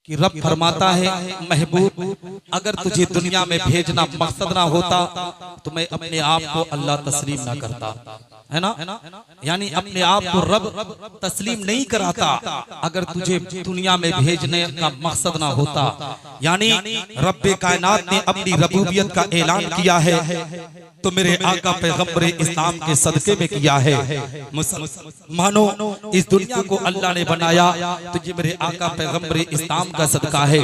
कि रब फरमाता है महबूब, अगर तुझे दुनिया में भेजना मकसद ना होता तो मैं अपने आप को अल्लाह तस्लीम ना करता, है ना। यानी अपने आप को रब तस्लीम नहीं कराता अगर तुझे दुनिया में भेजने का मकसद ना होता। यानी रब्बे कायनात ने अपनी रबूबियत का ऐलान किया है तो मेरे आका पैगंबर इस्लाम के सदके में किया है। मानो इस दुनिया को अल्लाह ने बनाया तो ये मेरे आका पैगंबर इस्लाम का सदका है।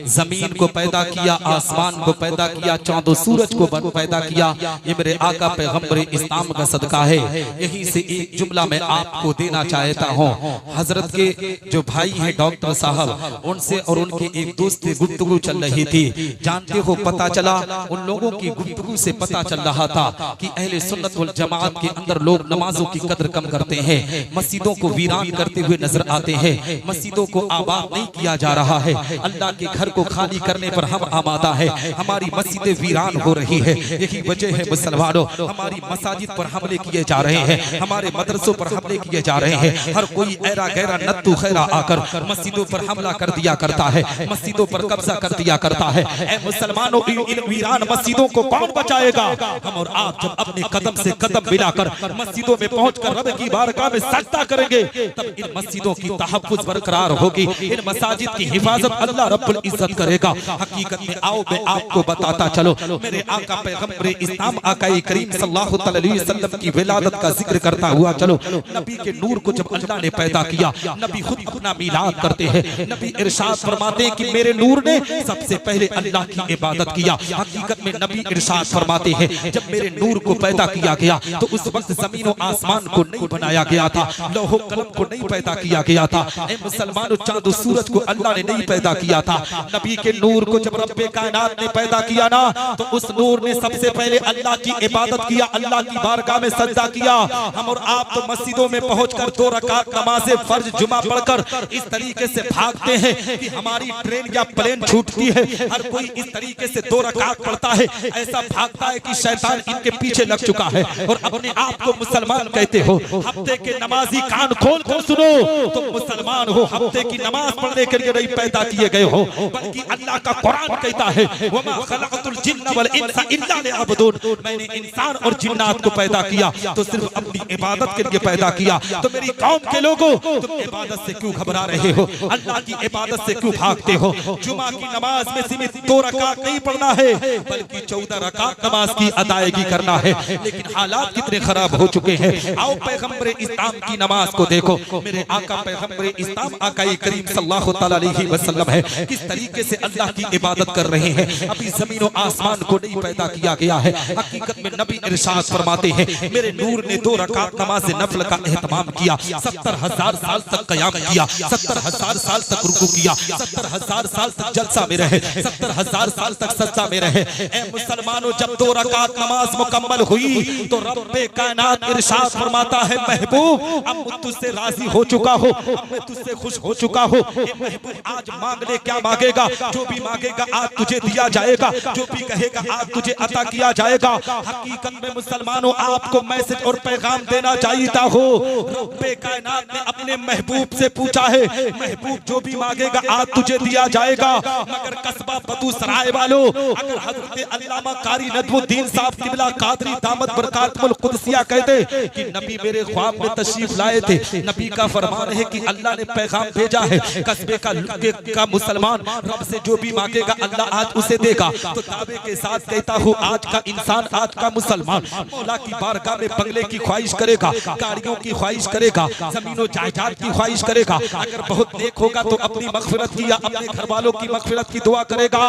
जमीन को पैदा किया, आसमान को पैदा किया, चांद सूरज को पैदा किया, ये मेरे आका पैगंबर इस्लाम का सदका है। यहीं से एक जुमला मैं आपको देना चाहता हूँ। हजरत के जो भाई हैं डॉक्टर साहब, उनसे और उनके एक दोस्त से गुफ्तगू चल रही थी। जानते हो, पता चला उन लोगों की गुफ्तगू से पता चल रहा था कि अहले सुन्नत वल जमात के अंदर लोग नमाजों की कदर कम करते हैं, मस्जिदों को वीरान करते हुए नजर आते हैं, मस्जिदों को आबाद नहीं किया जा रहा है। अल्लाह के घर को खाली करने पर हम आमादा है, हमारी मस्जिदें वीरान हो रही है। यही वजह है मुसलमानों, हमारी मसाजिद पर हमले किए जा रहे हैं, हमारे मदरसों पर हमले किए जा रहे हैं। हर कोई ऐरा गैरा नत्तू खैरा आकर मस्जिदों पर हमला कर दिया करता है, मस्जिदों पर कब्जा कर दिया करता है। ऐ मुसलमानों, इन वीरान मस्जिदों को कौन बचाएगा? हम और आप जब अपने कदम से कदम मिलाकर मस्जिदों में पहुंचकर रब की बारगाह में सजदा करेंगे तब इन मस्जिदों की तहफ्फुज बरकरार होगी, इन मसाजिद की हिफाजत अल्लाह रब्बुल इज्जत करेगा। हकीकत में आओ मैं आपको बताता चलो, मेरे आका पैगंबर इस्लाम आकाए करीम सल्लल्लाहु अलैहि वसल्लम की विलादत का जिक्र करता हुआ चलो। नबी के नूर को जब अल्लाह ने पैदा किया, नबी खुद अपना मिलाद करते हैं। नबी इरशाद फरमाते हैं कि मेरे नूर ने सबसे पहले अल्लाह की इबादत किया। हकीकत में नबी इरशाद फरमाते हैं जब मेरे नूर को पैदा किया गया तो उस वक्त जमीन और आसमान को नहीं बनाया गया था, लौह कलम को नहीं पैदा किया गया था। ऐ मुसलमानों, चांद और सूरज को अल्लाह ने नहीं पैदा किया था। नबी के नूर को जब रब्बे कायनात ने पैदा किया ना तो उस नूर ने सबसे पहले अल्लाह की इबादत किया, अल्लाह की बारगाह में सजदा किया। हम और आप तो मस्जिदों में पहुंचकर 2 रकात नमाज़े फर्ज जुमा पढ़कर इस तरीके से भागते हैं कि हमारी ट्रेन या प्लेन छूटती है। हर कोई इस तरीके से 2 रकात पढ़ता है, ऐसा भागता है कि शैतान इनके पीछे लग चुका है और अपने आप को मुसलमान कहते हो। हफ्ते के नमाजी कान खोल कर सुनो, तुम मुसलमान हो, हफ्ते की नमाज पढ़ने के लिए नहीं पैदा किए गए हो, बल्कि अल्लाह का कुरान कहता है वमा खलक़तुल जिन्न वल इंसा इल्ला लियअबुदून, मैंने इंसान और जिन्नात को पैदा किया तो सिर्फ अपनी इबादत के लिए पैदा किया। तो मेरी कौम के लोगों, तुम इबादत से क्यों घबरा रहे हो? अल्लाह की इबादत से क्यों भागते हो? जुमा की नमाज में सिर्फ 2 रकात नहीं पढ़ना है बल्कि 14 रकात नमाज की अदायगी करना है। लेकिन हालात कितने खराब हो चुके हैं। आओ पैगंबर इस्लाम की नमाज को देखो, मेरे आका पैगंबर इस्लाम आकाए करीम सल्लल्लाहु अलैहि वसल्लम है किस तरीके से अल्लाह की इबादत कर रहे हैं। अभी जमीन और आसमान को नहीं पैदा किया गया है। हकीकत में नबी इरशाद फरमाते हैं मेरे नूर ने 2 रकात नमाज नफल का एहतमाम किया, 70,000 साल तक क़याम किया, 70,000 साल तक रुकू किया, 70,000 साल तक जलसा में रहे, 70,000 साल तक सजदा में रहे। ऐ मुसलमानों, जब 2 रकात नमाज मुकम्मल हुई तो रब्बे कायनात इरशाद फरमाता है महबूब, अब मैं तुझसे राजी हो चुका हो, अब मैं तुझसे खुश हो चुका हो। ए महबूब, आज मांग ले, क्या मांगेगा? जो भी मांगेगा आज तुझे दिया जाएगा, जो भी कहेगा आज तुझे अता किया जाएगा। हकीकत में मुसलमानों, आपको मैसेज और पैगाम देना चाहता हो। रब्बे कायनात ने अपने महबूब से पूछा है महबूब जो भी मांगेगा आज तुझे दिया जाएगा। मगर कस्बा बदूसराय वालों, अगर हजरत अल्लामा कारी नदमुद्दीन साहब किबला कादरी दामत बरकातुल कुदसिया कहते कि नबी मेरे ख्वाब में तशरीफ लाए थे, नबी का फरमान है कि अल्लाह ने पैगाम भेजा है कस्बे का मुसलमान रब से जो भी मांगेगा अल्लाह आज उसे देगा। तो दावे के साथ कहता हूँ आज का इंसान, आज का मुसलमान मौला की बारगाह में बंगले की ख्वाहिश करेगा, गाड़ियों की ख्वाहिश करेगा, जमीनों जायदाद की ख्वाहिश करेगा। अगर बहुत नेक होगा तो अपनी मगफिरत की या अपने घर वालों की मगफिरत की दुआ करेगा।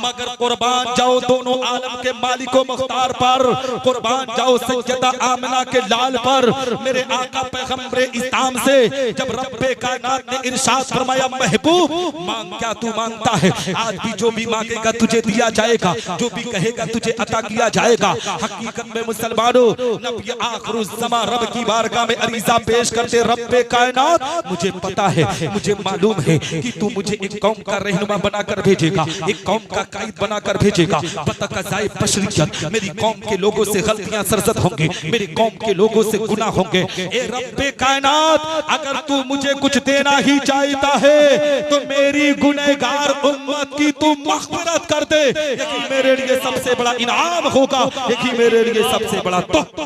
मगर कुर्बान जाओ दोनों आलम के मालिको मुख्तार पर, कुर्बान जाओ सैयदा आमिना के लाल पर। मेरे आका पैगंबर इस्लाम से जब रब्बे कायनात ने इरशाद फरमाया महबूब मांग, क्या तू मांगता है? आज भी जो भी मांगेगा तुझे दिया जाएगा, जो भी कहेगा तुझे अता किया जाएगा। हकीकत में मुसलमानों, नबी आखिरुज़ ज़मा रब की बारगाह में अरीज़ा पेश करते रब्बे कायनात, मुझे पता है, मुझे मालूम है कि तू मुझे एक कौम का रहनुमा बनाकर भेजेगा, एक कौम का कायद बनाकर भेजेगा। बतक़ज़ाए बशरियत मेरी कौम के लोगों से गलतियां सरजद होंगी, मेरी कौम के लोगों से गुनाह होंगे। ए रब्बे कायनात, अगर तू मुझे कुछ देना ही चाहता है तो मेरी गुनहगार उम्मत की तू मग़फ़िरत कर दे। यही मेरे लिए सबसे बड़ा इनाम होगा, यही मेरे लिए सबसे बड़ा तोहफा।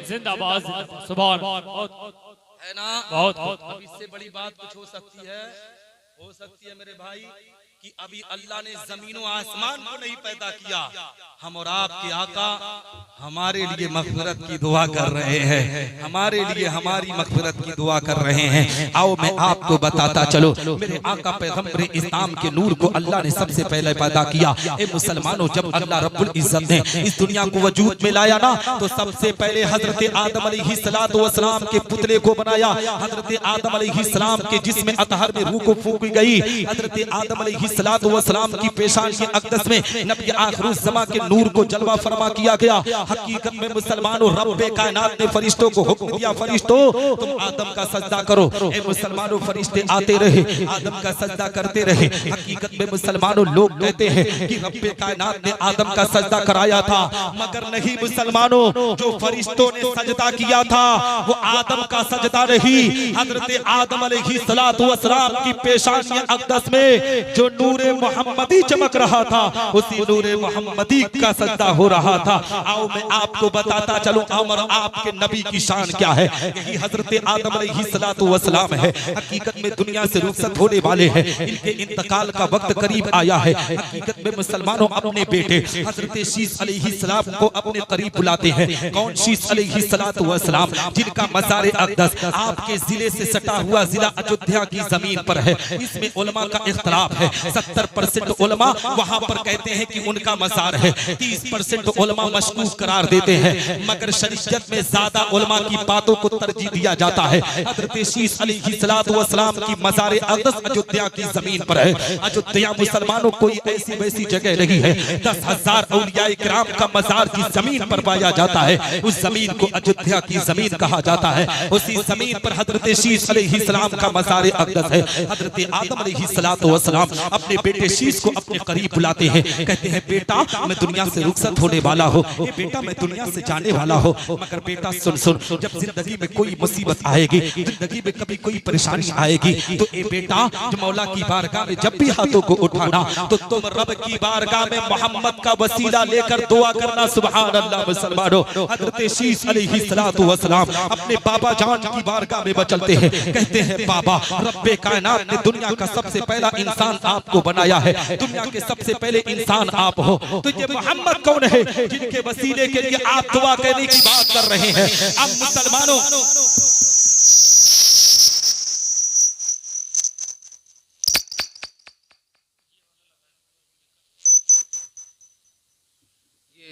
जिंदाबाद, सुभान है ना? बहुत अब इससे बड़ी बात कुछ हो सकती है मेरे भाई, कि अभी अल्लाह ने जमीन और आसमान को नहीं पैदा किया, हम और आपके आका हमारे लिए मग़फ़िरत की दुआ कर रहे हैं, हमारे लिए हमारी मग़फ़िरत की दुआ कर रहे हैं। आओ मैं आपको बताता चलो, मेरे आका पैगम्बर इस्लाम के नूर को अल्लाह ने सबसे पहले पैदा किया। ए मुसलमानों, जब अल्लाह रब्बुल इज्जत ने इस दुनिया को वजूद में लाया ना, तो सबसे पहले हजरत आदम अलैहिस्सलातु वस्सलाम के पुतले को बनाया। हजरत आदम अलैहिस्सलाम के जिस्म अतहर में रूह को फूंकी गई। हजरत आदम अलैहिस्सलातु वस्सलाम की पेशानी अक़दस में नबी आखिरुज़्ज़मा के नूर को जलवा फरमा किया गया। हकीकत में मुसलमानों, रब्बे कायनात ने फरिश्तों को हुक्म दिया, फरिश्तों तुम आदम का सजदा करो। ए मुसलमानों, फरिश्ते आते रहे, आदम का सजदा करते रहे। हकीकत में मुसलमानों, लोग कहते हैं कि रब्बे कायनात ने आदम का सजदा कराया था, मगर नहीं मुसलमानों, जो फरिश्तों ने सजदा किया था वो आदम का सजदा नहीं। हजरत आदम अलैहिस्सलातु वस्सलाम की पेशानी अक़दस में जो नूरे मोहम्मदी चमक रहा था, उसी नूरे मोहम्मदी का सजदा हो रहा था। आओ मैं आपको बताता चलूं, अमर आपके नबी की शान क्या है। यही हजरत आदम अलैहिस्सलातु वस्सलाम है, हकीकत में दुनिया से रुखसत होने वाले हैं, इनके इंतकाल का वक्त करीब आया है। हकीकत में मुसलमानों, अपने बेटे हजरत शीस अलैहिस्सलाम को अपने करीब बुलाते हैं। कौन शीस अलैहिस्सलातु वस्सलाम, जिनका मज़ार अक़दस आपके जिले से सटा हुआ जिला अयोध्या की जमीन पर है। इसमें उलमा का इख्तलाफ है, 70% उलमा वहां पर कहते हैं कि उनका मज़ार है, 30% उलमा मशकूक करार देते हैं, मगर शरीयत में ज्यादा उलमा की बातों को तरजीह दिया जाता है। हजरत शीस अलैहिस्सलातु वस्सलाम की मज़ार अक़दस अयोध्या की जमीन पर है। अयोध्या मुसलमानों कोई ऐसी वैसी जगह नहीं है, 10,000 औलिया किराम का मज़ार की जमीन पर पाया जाता है। उस जमीन को अयोध्या की जमीन कहा जाता है। उसी जमीन पर हजरत शीस अलैहिस्सलाम का मज़ार अक़दस है। हजरत आदम अलैहिस्सलातु वस्सलाम अपने बेटे शीस को अपने करीब बुलाते हैं, कहते हैं बेटा मैं दुनिया से रुखसत होने वाला हूँ, ये बेटा मैं दुनिया से जाने वाला हूँ, मगर बेटा सुन सुन, जब जिंदगी में कोई मुसीबत आएगी, जिंदगी में कभी कोई परेशानी आएगी, तो ए बेटा जो मौला की बारगाह में जब भी हाथों को उठाना, तो तुम रब की बारगाह में मोहम्मद का वसीला लेकर दुआ करना। सुभान अल्लाह। मुसलमानों, हजरत शीस अलैहिस्सलातु वस्सलाम अपने बाबा जान की बारगाह में बचलते हैं, कहते हैं बाबा, रब्बे कायनात ने दुनिया का सबसे पहला इंसान आपको बनाया है, दुनिया के सबसे पहले इंसान आप हो, तो ये मोहम्मद कौन है जिनके वसीले के लिए आप दुआ करने की बात कर रहे हैं। अब मुसलमानों, ये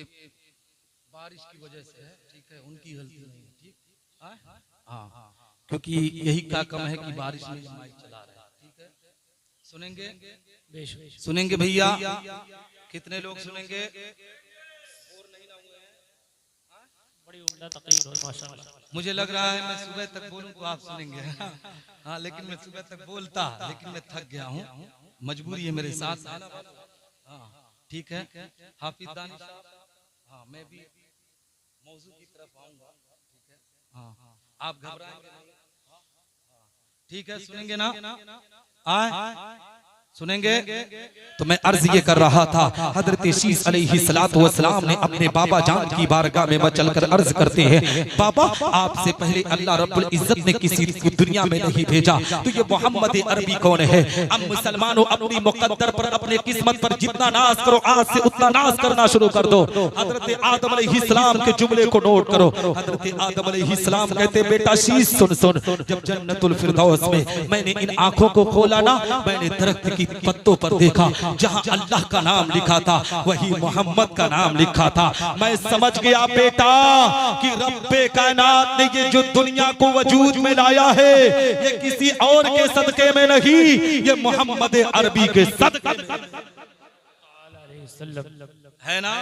बारिश की वजह से है, ठीक है, उनकी गलती नहीं है, ठीक। हाँ, क्योंकि यही का कम है कि बारिश में माइक चला रहे हैं, ठीक है। सुनेंगे भैया, कितने लोग सुनेंगे? बड़ी उम्दा तकरीर है माशाअल्लाह। मुझे लग रहा है मैं सुबह तक बोलूं तो आप सुनेंगे। हाँ, लेकिन मैं सुबह तक बोलता, लेकिन मैं थक गया हूँ, मजबूरी है मेरे साथ। हाँ, ठीक है। हाफिज दानिश साहब, हाँ, मैं भी मौजू की तरफ आऊंगा, ठीक है। हाँ, आप घबराएंगे नहीं, ठीक है, सुनेंगे ना? सुनेंगे। तो मैं अर्ज ये कर रहा था, हजरत शीस अलैहिस्सलातु वस्सलाम ने अपने बाबा जान की बारगाह में चलकर अर्ज करते हैं, बाबा आपसे पहले अल्लाह रब्बुल इज्जत ने किसी को दुनिया में नहीं भेजा, तो ये मोहम्मद अरबी कौन है? अब मुसलमानों, अपनी मुकद्दर पर, अपने किस्मत पर जितना नाज करो, आज से उतना नाज करना शुरू कर दो। हजरत आदम अलैहिस्सलाम के जुमले को नोट करो। हजरत आदम अलैहिस्सलाम कहते, बेटा शीस सुन सुन, जब जन्नतुल फिरदौस में मैंने इन आंखों को खोला ना, मैंने दरख्त की पत्तों पर देखा, जहां अल्लाह का नाम लिखा था वही मोहम्मद का नाम लिखा था। मैं समझ गया बेटा कि रब्बे कायनात ने ये जो दुनिया को वजूद में लाया है, ये किसी और के सदके में नहीं, ये मोहम्मद अरबी के सदके में है ना।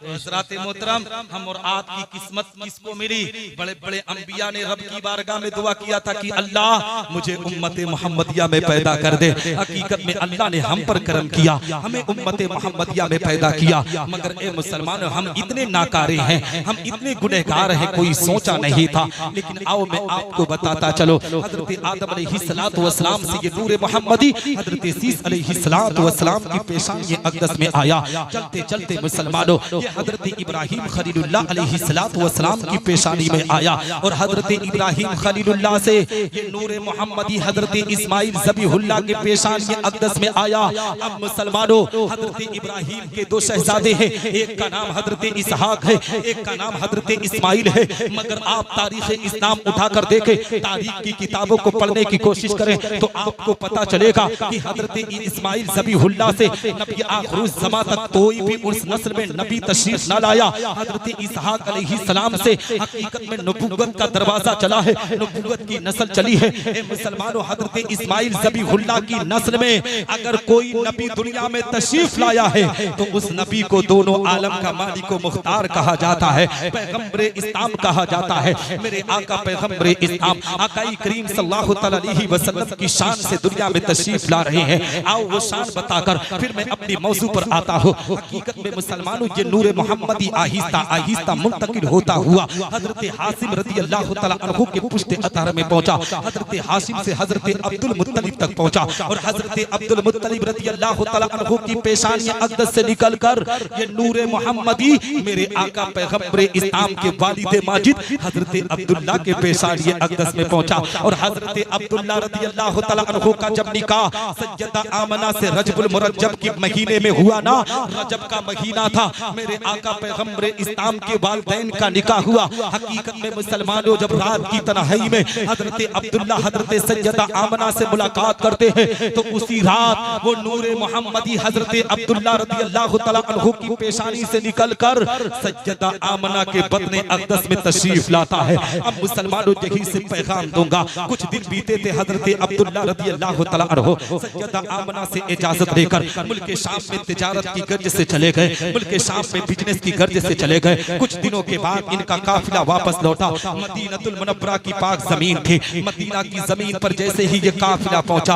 हज़रात मोहतरम, हम और आपकी किस्मत किसको मिली? बड़े बड़े अंबिया ने रब की बारगाह में दुआ किया था कि अल्लाह मुझे उम्मत मोहम्मदिया में पैदा कर दे। हकीकत में अल्लाह ने हम पर करम किया, हमें उम्मत मोहम्मदिया में पैदा किया। मगर ए मुसलमानों, हम इतने नाकारे हैं, हम इतने गुनहगार हैं, कोई सोचा नहीं था। लेकिन आओ मैं आपको बताता चलो, हजरत आदम अलैहिस्सलातु वस्सलाम से ये नूर मोहम्मदी हजरत सीस अलैहिस्सलातु वस्सलाम की पेशानी अक़दस में आया। चलते चलते मुसलमानों, ये हजरत इब्राहिम खलीलुल्लाह अलैहिस्सलातु वस्सलाम की पेशानी में आया और हजरत इब्राहिम खलीलुल्लाह से ये नूर मोहम्मदी हजरत इस्माइल ज़बीहुल्लाह के पेशानी अक़दस में आया। अब मुसलमानों, हजरत इब्राहिम के दो शहजादे हैं, एक का नाम हजरत इसहाक है, एक का नाम हजरत इस्माइल है। मगर आप तारीख़ इस्लाम उठाकर देखें, तारीख की किताबों को पढ़ने की कोशिश करें तो आपको पता चलेगा कि हजरत इस्माइल ज़बीहुल्लाह से नबी आखिरुज़ ज़मां तक कोई भी उस नस्ल में नबी तशरीफ न लाया। हजरत इसहाक अलैहिस्सलाम से हकीकत में नबूवत का दरवाजा चला है, नबूवत की नस्ल चली है। ए मुसलमानों, हजरत इस्माइल ज़बीहुल्लाह की नस्ल में अगर कोई नबी दुनिया में तशरीफ लाया है तो उस नबी को दोनों आलम का मालिक व मुख्तार कहा जाता है, पैगंबरे इस्लाम कहा जाता है। मेरे आका पैगंबरे इस्लाम आकाई करीम सल्लल्लाहु अलैहि वसल्लम की शान से दुनिया में तशरीफ ला रहे हैं। आओ वो शान बताकर फिर मैं अपनी मौजू पर आता हूँ। हकीकत में मुसलमानों, ये नूर मोहम्मदी आहिस्ता आहिस्ता मुंतकिल होता हुआ हजरत हाशिम रज़ियल्लाहु तआला अन्हु के पुश्ते अतार में पहुंचा। हजरत हाशिम से हजरत अब्दुल मुत्तलिब तक पहुंचा और हजरत अब्दुल मुत्तलिब रज़ियल्लाहु तआला अन्हु की पेशानी अक़दस से निकलकर ये नूर मोहम्मदी मेरे आका पैगंबरे इस्लाम के वालिद माजिद हजरत अब्दुल्लाह के पेशानी अक़दस में पहुंचा। और हजरत अब्दुल्लाह रज़ियल्लाहु तआला अन्हु का जब निकाह सैयदा आमना से रजबुल मुरज्जब के महीने में हुआ ना, रजब का महीना था, मेरे आका पैगंबरे इस्लाम के वालिदैन का निकाह हुआ। हकीकत में मुसलमानों, जब रात की तन्हाई में हजरत अब्दुल्लाह हजरत सैयदा आमना से मुलाकात करते हैं तो उसी रात वो नूर मोहम्मदी हजरत अब्दुल्लाह रज़ियल्लाहु तआला अन्हु की पेशानी से निकलकर सैयदा आमना के बदने अक़दस में तशरीफ लाता है। अब मुसलमानों, यही से पैगाम दूंगा। कुछ दिन बीते थे, हजरत अब्दुल्लाह रज़ियल्लाहु तआला अन्हु सैयदा आमना से इजाजत लेकर मुल्क शाम में तिजारत की गर्ज से चले गए, मुल्क शाम में बिजनेस की गर्ज से चले गए। कुछ दिनों के बाद इनका काफिला वापस लौटा। मदीनतुल मुनव्वरा की पाक जमीन थी, मदीना की जमीन पर जैसे ही ये काफिला पहुंचा,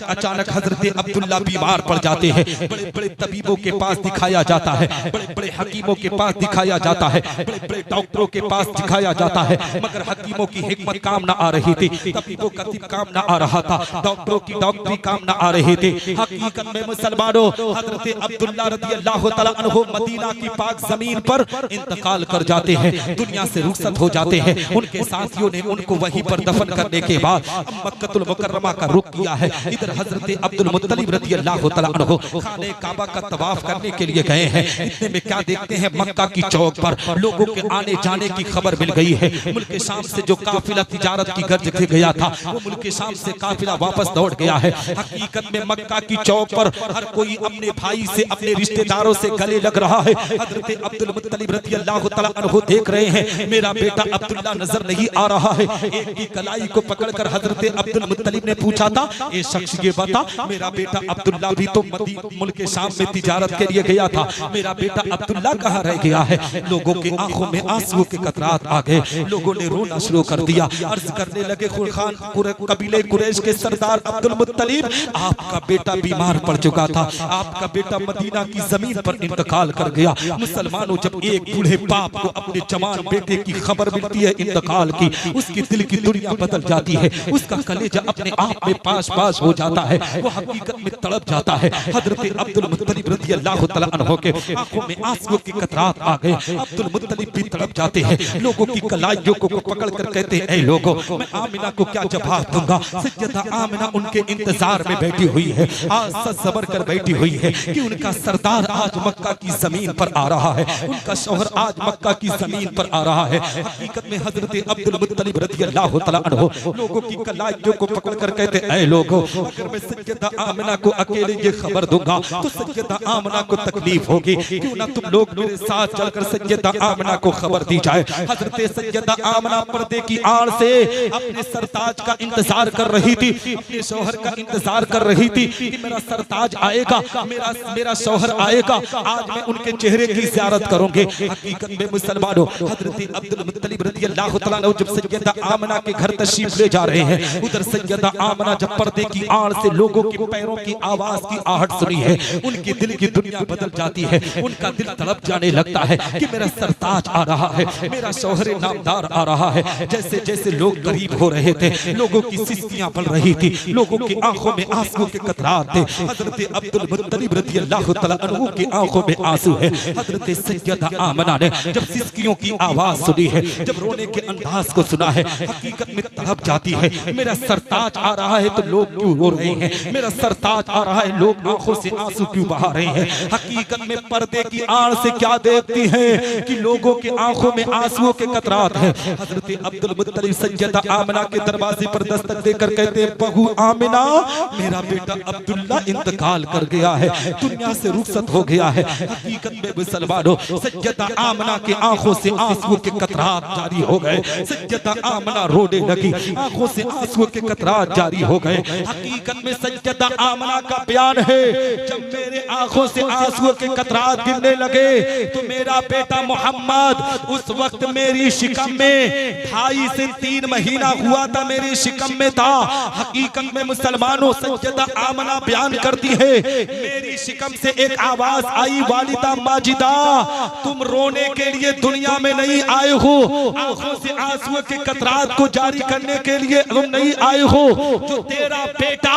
अचानक हजरत अब्दुल्लाह बीमार पड़ जाते हैं। बड़े बड़े तबीबों के पास दिखाया जाता है, बड़े बड़े हकीमों के पास दिखाया जाता है, बड़े बड़े डॉक्टरों के पास दिखाया जाता है। मगर हकीमों की हिकमत काम न आ रही थी, तबीबों का तिब काम न आ रहा था, डॉक्टरों की डॉक्टरी काम न आ रही थी। हकीकत में मुसलमानों, हजरत अब्दुल्लाह रज़ियल्लाहु तआला अन्हु मदीना की पाक जमीन पर इंतकाल कर जाते हैं, दुनिया से रुखसत हो जाते हैं। उनके साथियों ने उनको वहीं पर दफन करने के बाद मक्कतुल मुकर्रमा का रुख किया है। इधर हजरत अब्दुल मुत्तलिब रज़ियल्लाहु तआला अन्हु खाने काबा का तवाफ करने के लिए गए हैं। इतने में क्या देखते हैं, मक्का की चौक पर लोगों के आने जाने की खबर मिल गई है। मुल्क शाम से जो काफिला तिजारत की गर्ज के गया था, वो मुल्क शाम से काफिला वापस लौट गया है। हकीकत में मक्का की चौक पर हर कोई अपने भाई से, अपने रिश्तेदारों से गले लग रहा है। हजरत अब्दुल मुत्तलिब रज़ियल्लाहु तआला अन्हु देख रहे हैं, मेरा बेटा अब्दुल्लाह नजर नहीं आ रहा है। एक की कलाई को पकड़कर हजरत अब्दुल मुत्तलिब ने पूछा था, ए शख्स ये बता, मेरा बेटा अब्दुल्लाह भी तो मुल्क शाम में तिजारत के लिए गया था, मेरा बेटा अब्दुल्लाह कहाँ रह गया है? लोगों के आंखों में आंसुओं के कतरात आ गए, लोगों ने रोना शुरू कर दिया। अर्ज करने लगे, कबीले कुरैश के सरदार अब्दुल मुत्तलिब, आपका बेटा बीमार पड़ चुका था, आपका बेटा मदीना की जमीन पर इंतकाल कर गया। मुसलमानों, जब एक बूढ़े बाप को अपने जवान बेटे की खबर मिलती है इंतकाल की, उसकी दिल की दुनिया बदल जाती है, उसका कलेजा अपने आप में पास पास हो जाता है, वो हकीकत में तड़प जाता है। हजरत अब्दुल मुत्तलिब रज़ियल्लाहु तआला अन्हु के आंखों में आंसुओं की कतरात आ गए। अब्दुल मुत्तलिब भी तड़प जाते हैं, लोगों की कलाइयों को पकड़कर कहते हैं, ऐ लोगों, मैं आमिना को क्या जवाब दूंगा? सैयदा आमिना उनके इंतजार में बैठी हुई है, आज सच सबर कर बैठी हुई है कि उनका सरदार आज मक्का की जमीन पर आ रहा है, उनका शौहर आज मक्का की जमीन पर आ रहा है। हकीकत में हजरत अब्दुल मुत्तलिब रज़ियल्लाहु तआला अन्हु लोगों की कलाइयों को पकड़कर कहते, ऐ लोगों, अगर मैं सैयदा आमिना को अकेले ये खबर दूंगा तो सैयदा आमिना को तकलीफ होगी, क्यों ना तुम लोग मेरे साथ चलकर सैयदा आमिना को खबर दी जाए। हजरत सैयदा आमिना पर्दे की आड़ से अपने सरताज का इंतजार कर रही थी, अपने शौहर का इंतजार कर रही थी कि मेरा सरताज आएगा, मेरा शौहर आएगा, आज मैं उनके चेहरे की ज़ियारत करोगे। हकीकत में मुसलमानों, हजरत अब्दुल मुत्तलिब रज़ी अल्लाह तआला अन्हु जब सैयदा आमना के घर तशरीफ ले जा रहे हैं, उधर सैयदा आमना जब पर्दे की आड़ से लोगों के पैरों की आवाज की आहट सुनी है, उनके दिल की दुनिया बदल जाती है। उनका दिल तड़प जाने लगता है कि मेरा सरताज आ रहा है, मेरा शौहर नामदार आ रहा है। जैसे जैसे लोग करीब हो रहे थे, लोगों की सिस्कियां पड़ रही थी, लोगों की आंखों में आंसू के कतरात थे। हजरत अब्दुल मुत्तलिब रज़ी अल्लाह तआला अन्हु की आंखों में आंसू है। हजरत सैयदा आमना ने जब सिस्कियों की आवाज सुनी है, जब रोने के अंदाज को सुना है, हकीकत में तड़प जाती है। मेरा सरताज आ रहा है तो लोग क्यों रो रहे हैं, मेरा सरताज आ रहा है लोग आंखों से आंसू क्यों बहा रहे हैं। हकीकत में पर्दे की आड़ से क्या देखती हैं कि लोगों के आंखों में आंसुओं के कतरात हैं। हजरत अब्दुल मुत्तलिब सैयदा आमना के दरवाजे पर दस्तक देकर कहते हैं, बहू आमिना, मेरा बेटा अब्दुल्ला इंतकाल कर गया है, दुनिया से रुखसत हो गया है। हकीकत में मुसलमानों, सैयदा आमना के आंखों से आंसुओं के कतरात जारी हो गए। सैयदा आमना रोने लगी, आंखों से आंसुओं के कतरात जारी हो गए। हकीकत में सैयदा आमना का बयान है, जब मेरे आंखों से आंसुओं के कतरात गिरने लगे तो मेरा बेटा मोहम्मद उस वक्त मेरी शिकम में 2.5 से 3 महीना हुआ था, मेरी शिकम में था। हकीकत में मुसलमानों, सैयदा आमना बयान करती है, मेरी शिकम से एक आवाज आई, वालिदा माजिदा, तुम रोने के लिए दुनिया में नहीं आए हो, आंखों से आंसुओं के कतरात को जारी करने के लिए तुम नहीं आए हो। जो तेरा बेटा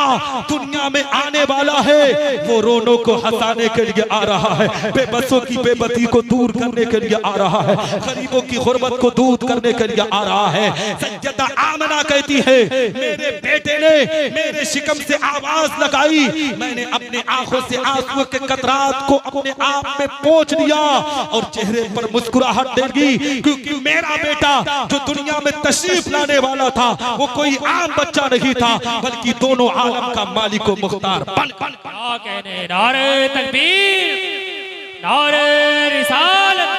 दुनिया में आने वाला है वो रोनों को हंसाने के लिए आ रहा है, बेबसों की बेबसी को दूर करने के लिए आ रहा है, गरीबों की गुर्बत को दूर करने के लिए आ रहा है। सैयदा आमना कहती है, मेरे बेटे ने मेरे शिकम से आवाज लगाई, मैंने अपने आंखों से आंसुओं के कतरात को अपने आप में पोंछ लिया और चेहरे पर मुस्कुराहट देगी, क्योंकि मेरा बेटा जो दुनिया में तशरीफ लाने वाला था वो कोई आम बच्चा नहीं था, बल्कि दोनों आलम का मालिक व मुख्तार बन क्या कहने, नारे तकबीर, नारे रिसालत,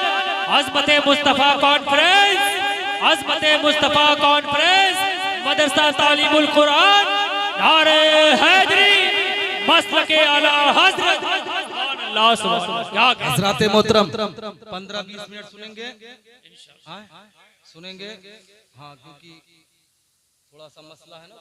अज़मत मुस्तफा कॉन्फ्रेंस, अज़मत मुस्तफा कॉन्फ्रेंस, मदरसा तालीमुल कुरान, नारे हैदरी, मसलके आला हज़रत, अल्लाह सुभान। क्या कहने हज़रात मोहतरम 15-20 मिनट सुनेंगे, सुनेंगे, हाँ, क्योंकि थोड़ा सा मसला है ना,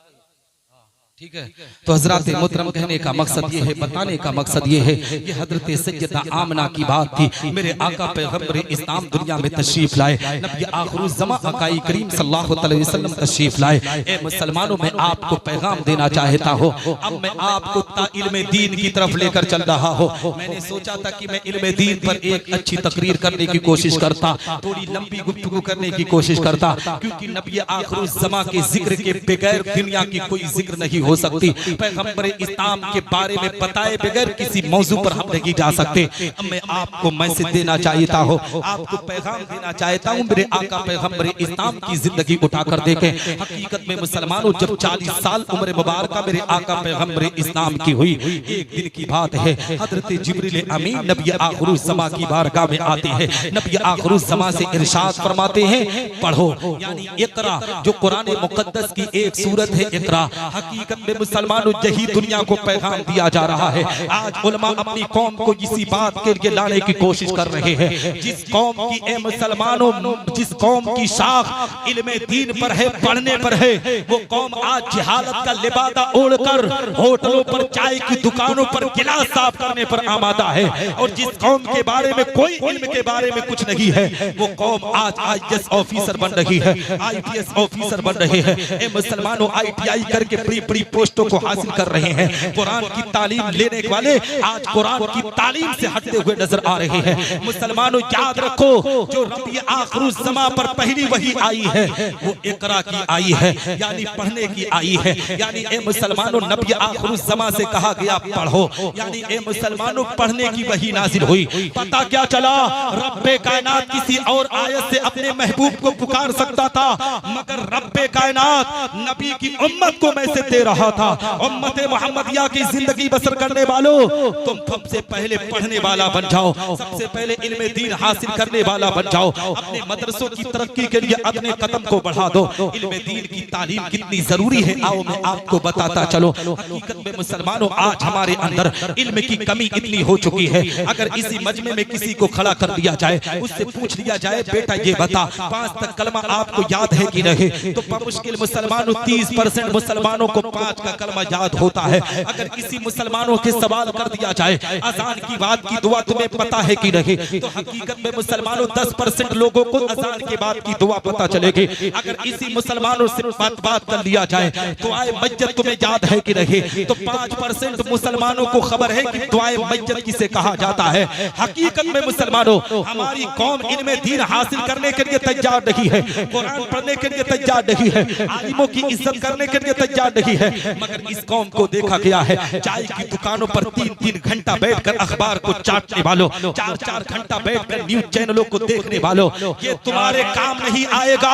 ठीक है। तो हजरत मोहतरम कहने का मकसद ये है, बताने का मकसद ये है, ये हजरत सैयदा आमना की बात थी। मेरे आका पैगंबर इस्लाम दुनिया में तशरीफ लाए, नबी आखिरुज़्ज़मा आकाई करीम सल्लल्लाहु अलैहि वसल्लम तशरीफ लाए। ए मुसलमानों, मैं आपको पैगाम देना चाहता हूँ। अब मैं आपको इल्मे दीन की तरफ लेकर चल रहा हूँ। मैंने सोचा था कि मैं इल्मे दीन पर एक अच्छी तकरीर करने की कोशिश करता, थोड़ी लंबी गुफ्तगू करने की कोशिश करता, क्योंकि नबी आखिरुज़्ज़मा के जिक्र के बगैर दुनिया की कोई जिक्र नहीं हो सकती। पैगंबर इस्लाम के बारे में बताए बगैर किसी मौजू पर हम नहीं जा सकते। अब मैं आपको मैसेज देना चाहता हूँ, आपको पैगाम देना चाहता हूँ। मेरे आका पैगंबर इस्लाम की जिंदगी उठाकर देखें। हकीकत में मुसलमानों, जब 40 साल उम्र मुबारक मेरे आका पैगंबर इस्लाम की हुई, एक दिन की बात है, हजरत जिब्रील अमीन नबी आखिरुज़्ज़मा की बारगाह में आते हैं। नबी आखिरुज़्ज़मा से इरशाद फरमाते हैं, पढ़ो, यानी इक़रा, जो कुरान मुक़द्दस की एक सूरत है इक़रा। हकीकत में मुसलमानों, यही दुनिया को पैगाम दिया जा रहा है। आज उलमा अपनी कौम को इसी बात के लिए लाने की कोशिश कर रहे हैं। जिस कौम की, ए मुसलमानों, जिस कौम की शाख इल्मे दीन पर है, पढ़ने पर है, वो कौम आज जहालत का लिबादा ओढ़कर होटलों पर, चाय की दुकानों पर गिलास साफ करने पर आमादा है। और जिस कौम के बारे में कोई इल्म के बारे में कुछ नहीं है, वो कौम आज IAS ऑफिसर बन रही है, IPS ऑफिसर बन रहे हैं। ए मुसलमानों, ITI करके बड़ी बड़ी पोस्टों को हासिल कर रहे हैं। कुरान की तालीम लेने वाले आज कुरान की तालीम से हटते हुए नजर आ रहे हैं। मुसलमानों, याद रखो, जो रबी आखिरुज़्ज़मा पर पहली वही आई है वो इक़रा की आई है, यानी पढ़ने की आई है। यानी ए मुसलमानों, नबी आखिरुज़्ज़मा से कहा गया पढ़ो, यानी ए मुसलमानों, पढ़ने की वही नाजिल हुई। पता क्या चला, रब्बे कायनात किसी और आयत से अपने महबूब को पुकार सकता था, मगर रब्बे कायनात नबी की उम्मत को मैसेज दे रहा रहा था, उम्मत मोहम्मदिया की जिंदगी बसर करने वालों, तुम सबसे पहले पढ़ने वाला बन जाओ, सबसे पहले इल्म दीन हासिल करने वाला बन जाओ। अपने मदरसों की तरक्की के लिए अपने कदम को बढ़ा दो। इल्म दीन की तालीम कितनी जरूरी है, आओ मैं आपको बताता चलो। हकीकत में मुसलमानों, आज हमारे अंदर इल्म की कमी इतनी हो चुकी है, अगर इसी मजमे में किसी को खड़ा कर दिया जाए, उससे पूछ लिया जाए बेटा ये बता 5 तक कलमा आपको याद है कि नहीं, तो बमुश्किल मुसलमानों 30% मुसलमानों को 5 का कलमा याद होता है। अगर किसी मुसलमानों के सवाल कर दिया जाए अजान की बात की दुआ तुम्हें पता है कि नहीं, तो हकीकत में मुसलमानों 10% लोगों को अजान के बाद की दुआ पता चलेगी। अगर इसी मुसलमानों से बात कर लिया जाए दुआए मस्जिद तुम्हें याद है कि नहीं, तो 5% मुसलमानों को खबर है कि दुआए मस्जिद किसे कहा जाता है। हकीकत में मुसलमानों, हमारी कौम इनमें दीन हासिल करने के लिए तैयार नहीं है, कुरान पढ़ने के लिए तैयार नहीं है, आलिमों की इज्जत करने के लिए तैयार नहीं है। मगर इस कौम को देखा गया है चाय की दुकानों पर 3-3 घंटा बैठकर अखबार को चाटने वालों, 4-4 घंटा बैठकर न्यूज चैनलों को देखने वालों, ये तुम्हारे काम नहीं आएगा।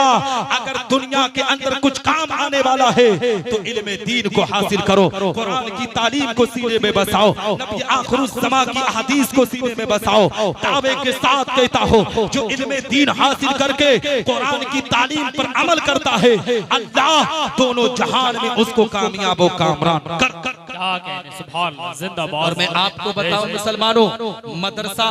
अगर दुनिया के अंदर कुछ काम आने वाला है तो इल्म दीन को हासिल करो, कुरान की तालीम को सीने में बसाओ, नबी आखिरुज़्ज़मा की हदीस को सीने में बसाओ। दावे के साथ कहता हो जो इल्म दीन हासिल करके कुरान की तालीम पर अमल करता है, अल्लाह दोनों जहान में उसको कामयाब व कामरान कर। क्या कहने, सुभान अल्लाह, जिंदाबाद। और मैं आपको बताऊं मुसलमानों, मदरसा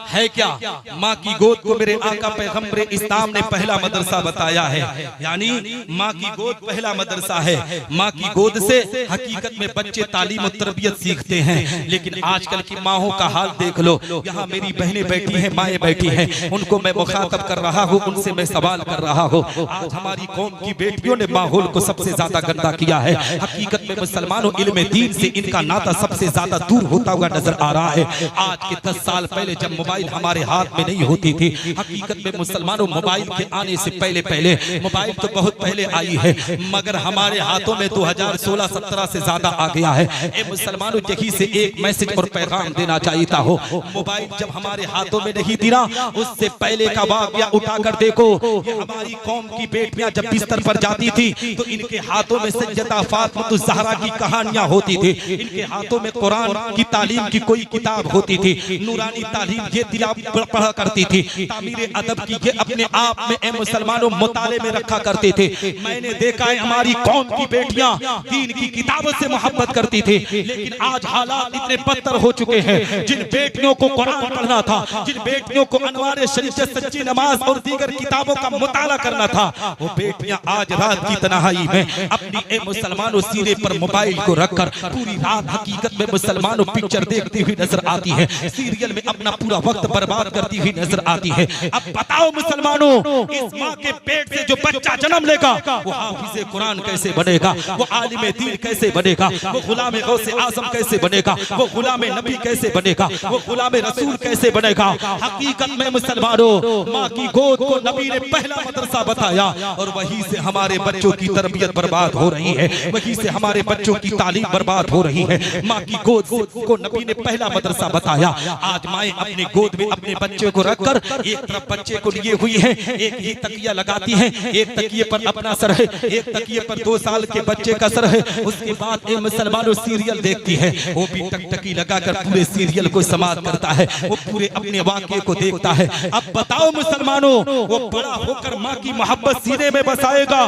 है क्या? माँ की गोद को मेरे आका पैगंबर इस्लाम ने पहला मदरसा बताया है, यानी माँ की गोद पहला मदरसा है। माँ की गोद से हकीकत में बच्चे तालीम और तरबियत सीखते हैं। लेकिन आजकल की माँओं का हाल देख लो, यहाँ मेरी बहनें बैठी हैं, माएँ बैठी हैं, उनको मैं मुखातब कर रहा हूँ, उनसे मैं सवाल कर रहा हूँ। आज हमारी कौम की बेटियों ने माहौल को सबसे ज्यादा गंदा किया है। हकीकत में मुसलमानों, इल्म दीन से इनका नाता सबसे ज्यादा दूर होता हुआ नजर आ रहा है। आज के 10 साल पहले जब मोबाइल हमारे हाथ में नहीं होती थी, हकीकत में मुसलमानों मोबाइल के आने से पहले मोबाइल तो बहुत पहले आई है, मगर हमारे हाथों में 2016-17 से ज्यादा आ गया है। ए मुसलमानों, यही से एक मैसेज और पैगाम देना चाहिए हो। मोबाइल जब हमारे हाथों में नहीं थी ना, उससे पहले का वाक़या उठाकर देखो। ये हमारी कौम की बेटियां जब बिस्तर पर जाती थी तो इनके हाथों में सैयदा फातिमा ज़हरा की कहानियां होती थी, इनके हाथों में कुरान की तालीम की कोई किताब होती थी, नूरानी तालीम ये तिलावत पढ़ा करती थी, तामीर अदब की ये अपने आप में ए मुसलमानों मुताले में रखा करते थे। मैंने देखा है हमारी कौम की बेटियां दीन की किताबों से मोहब्बत करती थी, लेकिन आज हालात इतने बदतर हो चुके हैं। जिन बेटियों को कुरान पढ़ना था, जिन बेटियों को अनवार शरीयत, सच्ची नमाज और दीगर किताबों का मुताला करना था, वो बेटियां आज रात की तन्हाई में अपनी ए मुसलमानों सीने पर मोबाइल को रखकर पूरी रात हकीकत में मुसलमानों पिक्चर देखती हुई नजर आती है, सीरियल में अपना पूरा वक्त बर्बाद करती हुई नजर आती है। अब बताओ मुसलमानों, इस माँ के पेट से जो बच्चा जन्म लेगा वो हाफिज़े कुरान कैसे बनेगा, वो आलिम दीन कैसे बनेगा, वो गुलाम गौसे आज़म कैसे बनेगा, वो गुलाम नबी कैसे बनेगा, वो गुलाम रसूल कैसे बनेगा। हकीकत में मुसलमानों, माँ की गोद को नबी ने पहला मदरसा बताया और वहीं से हमारे बच्चों की तरबियत बर्बाद हो रही है, वहीं से हमारे बच्चों की तालीम बर्बाद हो रही है। माँ की गोद को नबी ने पहला मदरसा बताया। आज माएँ अपने गोद में अपने बच्चे को रखकर एक तरफ बच्चे को लिए हुई है, एक ही तकिया लगाती है, एक तकिए पर अपना सर है, एक तकिए पर 2 साल के बच्चे का सर है। उसके बाद एक मुसलमानों सीरियल देखती है, वो भी टकटकी लगाकर पूरे सीरियल को समाप्त करता है, वो पूरे अपने वाक़े को देखता है। अब बताओ मुसलमानों, वो बड़ा होकर माँ की मोहब्बत सीने में बसाएगा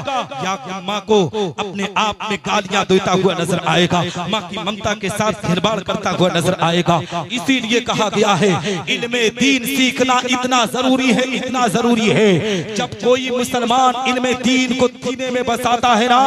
या माँ को अपने आप में गालियां देता हुआ नजर आएगा, माँ की ममता के साथ खिलवाड़ करता हुआ नजर आएगा। इसीलिए कहा गया है इल्मे दीन सीखना इतना जरूरी है, इतना जरूरी है। जब कोई मुसलमान इल्मे दीन को सीने में बसाता है ना,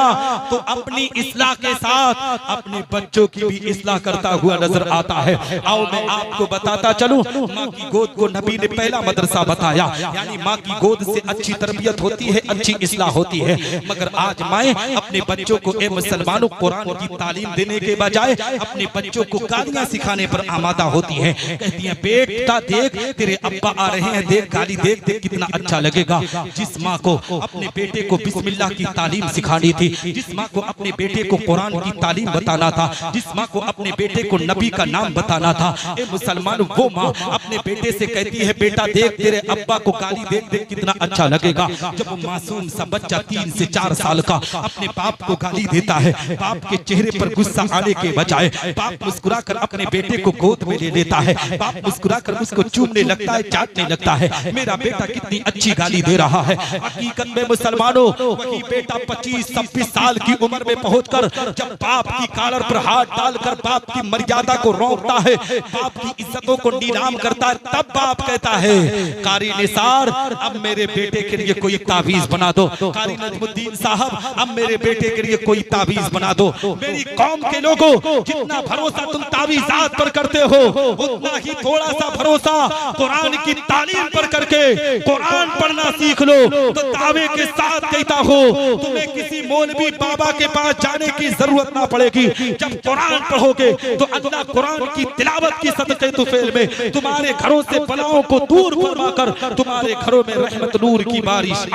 तो अपनी इस्लाह के साथ अपने बच्चों की भी इस्लाह करता हुआ नजर आता है। आओ मैं आपको बताता चलूं, माँ की गोद को नबी ने पहला मदरसा बताया, यानी माँ की गोद से अच्छी तरबियत होती है, अच्छी इस्लाह होती है। मगर आज माएँ अपने बच्चों को ए मुसलमानों कुरान की तालीम देने के के बजाय अपने बच्चों को गालियां सिखाने पर आमादा होती है। कहती है बेटा देख तेरे अब्बा आ रहे हैं, देख गाली देख देख कितना अच्छा लगेगा। जिस माँ को अपने बेटे को बिस्मिल्लाह की तालीम सिखानी थी, जिस माँ को अपने बेटे को कुरान की तालीम बताना था, जिस माँ को अपने बेटे को नबी का नाम बताना था, ए मुसलमान वो माँ अपने बेटे से कहती है बेटा देख तेरे अब्बा को गाली देख देख कितना अच्छा लगेगा। जब वो मासूम सा बच्चा 3 से 4 साल का अपने बाप को गाली देता है, बाप के चेहरे पर गुस्सा आने के बजाय बाप मुस्कुराकर अपने बेटे को गोद में ले लेता है, बाप मुस्कुराकर उसको चूमने लगता है, चाटने लगता है। मेरा बेटा कितनी अच्छी गाली दे रहा है। हकीकत में मुसलमानों वही बेटा 25-26 साल की उम्र में पहुंचकर जब बाप की कॉलर पर हाथ डालकर बाप की मर्यादा को रोकता है, बाप की इज्जतों को नीलाम करता है, तब बाप कहता है कारी निसार अब मेरे बेटे के लिए कोई तावीज बना दो, कारी नजमुद्दीन साहब अब मेरे बेटे के लिए कोई तावीज बना दो। मेरी कौम के लोगों जितना भरोसा तुम तावीजात पर करते हो उतना ही थोड़ा सा भरोसा कुरान की तालीम पर करके कुरान पढ़ना सीख लो। तो दावे के साथ कहता हो तुम्हें किसी मौलवी बाबा के पास जाने की जरूरत ना पड़ेगी। जब कुरान पढ़ोगे तो अल्लाह कुरान की तिलावत की सदक़े तुफैल में तुम्हारे घरों से बलाओं को दूर फरमाकर तुम्हारे घरों में रहमत नूर की बारिश।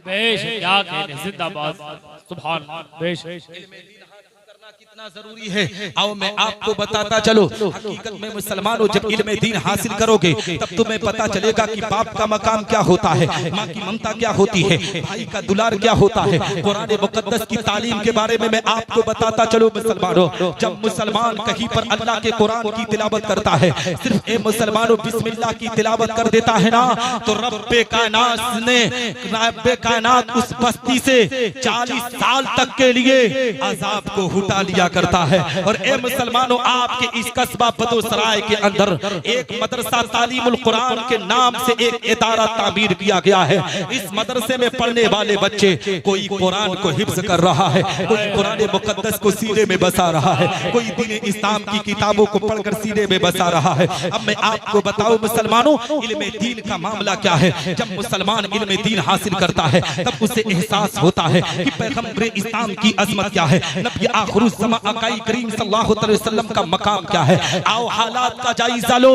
बेशक क्या कहते हैं, जिंदाबाद सुभान अल्लाह। बेशक कितना जरूरी है। आओ मैं आपको बताता चलो, हकीकत में मुसलमानों जब इल्म दीन हासिल करोगे तब तुम्हें पता चलेगा कि बाप का मकाम क्या होता है, माँ की ममता क्या होती है, भाई का दुलार क्या होता है। कुरान मुकद्दस की तालीम के बारे में मैं आपको बताता चलो मुसलमानों, जब मुसलमान कहीं पर अल्लाह के कुरान की तिलावत करता है, सिर्फ ए मुसलमानों बिस्मिल्लाह की तिलावत कर देता है ना, तो रब्बे कायनात उस बस्ती से 40 साल तक के लिए अजाब को हटा लिया करता है। और ए मुसलमानों आपके इस कस्बा बदोसराय के अंदर एक मदरसा तालीमुल कुरान के नाम से एक इदारा तामीर किया गया है। इस मदरसे में पढ़ने वाले बच्चे कोई कुरान को हिफ्ज कर रहा है, कोई कुरान मुकद्दस को सीने में बसा रहा है, कोई दीन इस्लाम की किताबों को पढ़कर सीने में बसा रहा है। अब मैं आपको बताऊं मुसलमानों इल्म दीन का मामला क्या है। जब मुसलमान इल्म दीन हासिल करता है तब उसे एहसास होता है कि पैगंबर इस्लाम की अजमत क्या है, नबी आखिरुज़ ज़मा आकाई करीम सल्लल्लाहु अलैहि वसल्लम का मकाम क्या है। आओ हालात का जायजा लो।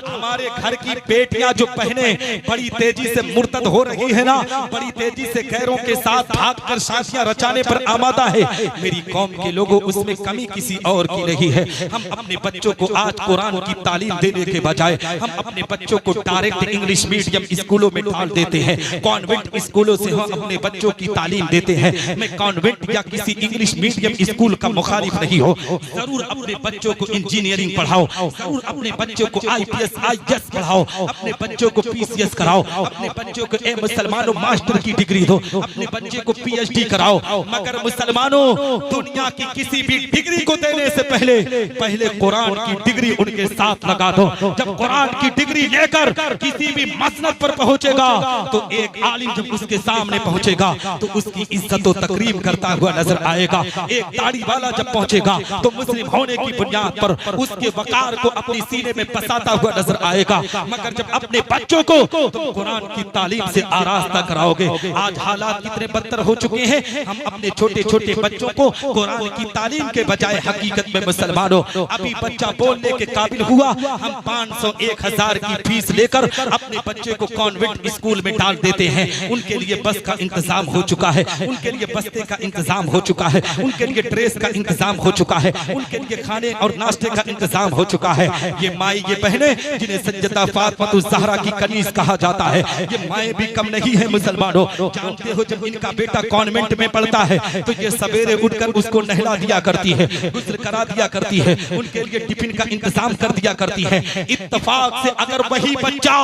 हमारे घर की बेटियां जो बहनें बड़ी तेजी से मुर्तद हो रही है ना, बड़ी तेजी से गैरों के साथ भागकर शादियां रचाने पर आमादा है। मेरी कौम के लोगों उसमें कमी किसी और की नहीं है। हम अपने बच्चों को आज कुरान की तालीम देने के बजाय हम अपने बच्चों को डायरेक्ट इंग्लिश मीडियम स्कूलों में डाल देते हैं, कॉन्वेंट स्कूलों से हम अपने बच्चों की तालीम देते हैं। मैं कॉन्वेंट या किसी इंग्लिश मीडियम स्कूल का मुखालिफ नहीं हो, जरूर अपने बच्चों को इंजीनियरिंग पढ़ाओ, जरूर अपने बच्चों को IPS IAS पढ़ाओ, अपने बच्चों को PCS कराओ, अपने बच्चों को ए मुसलमानों मास्टर की डिग्री दो, अपने बच्चे को PhD कराओ। मगर मुसलमानों दुनिया की किसी भी डिग्री को देने से पहले कुरान की डिग्री उनके साथ लगा दो। जब कुरान की डिग्री लेकर किसी भी मसनद पर पहुंचेगा तो एक आलिम जब उसके सामने पहुंचेगा तो उसकी इज्जत और तकरीम करता हुआ नजर आएगा। एक दाढ़ी वाला जब पहुंचेगा तो मुस्लिम होने की बुनियाद पर उसके वकार को अपनी सीने में बसाता हुआ नजर आएगा। मगर जब अपने बच्चों को तुम कुरान की तालीम से आरास्ता कराओगे, आज हालात कितने बदतर हो चुके हैं। हम अपने छोटे छोटे बच्चों को कुरान की तालीम के बजाय हकीकत में मुसलमानों अभी बच्चा बोलने के काबिल हुआ, हम 500-1000 की फीस लेकर अपने बच्चे को कॉन्वेंट स्कूल में डाल देते हैं। उनके लिए बस का इंतजाम हो चुका है, उनके लिए बस्ते का इंतजाम हो चुका है, उनके लिए ड्रेस का इंतजाम हो चुका है, उनके लिए खाने और नाश्ते का इंतजाम हो चुका है। ये माई ये बहनें जिन्हें सज्जदा फातिमा ज़हरा की कनीज कहा जाता है, ये माएँ भी कम नहीं है मुसलमानों। जानते हो जब इनका बेटा कॉन्वेंट में पढ़ता है तो ये सवेरे उठकर उसको नहला दिया करती है, गुस्ल करा दिया करती है, उनके लिए टिफिन का इंतजाम कर दिया करती है। इत्तफाक से अगर वही बच्चा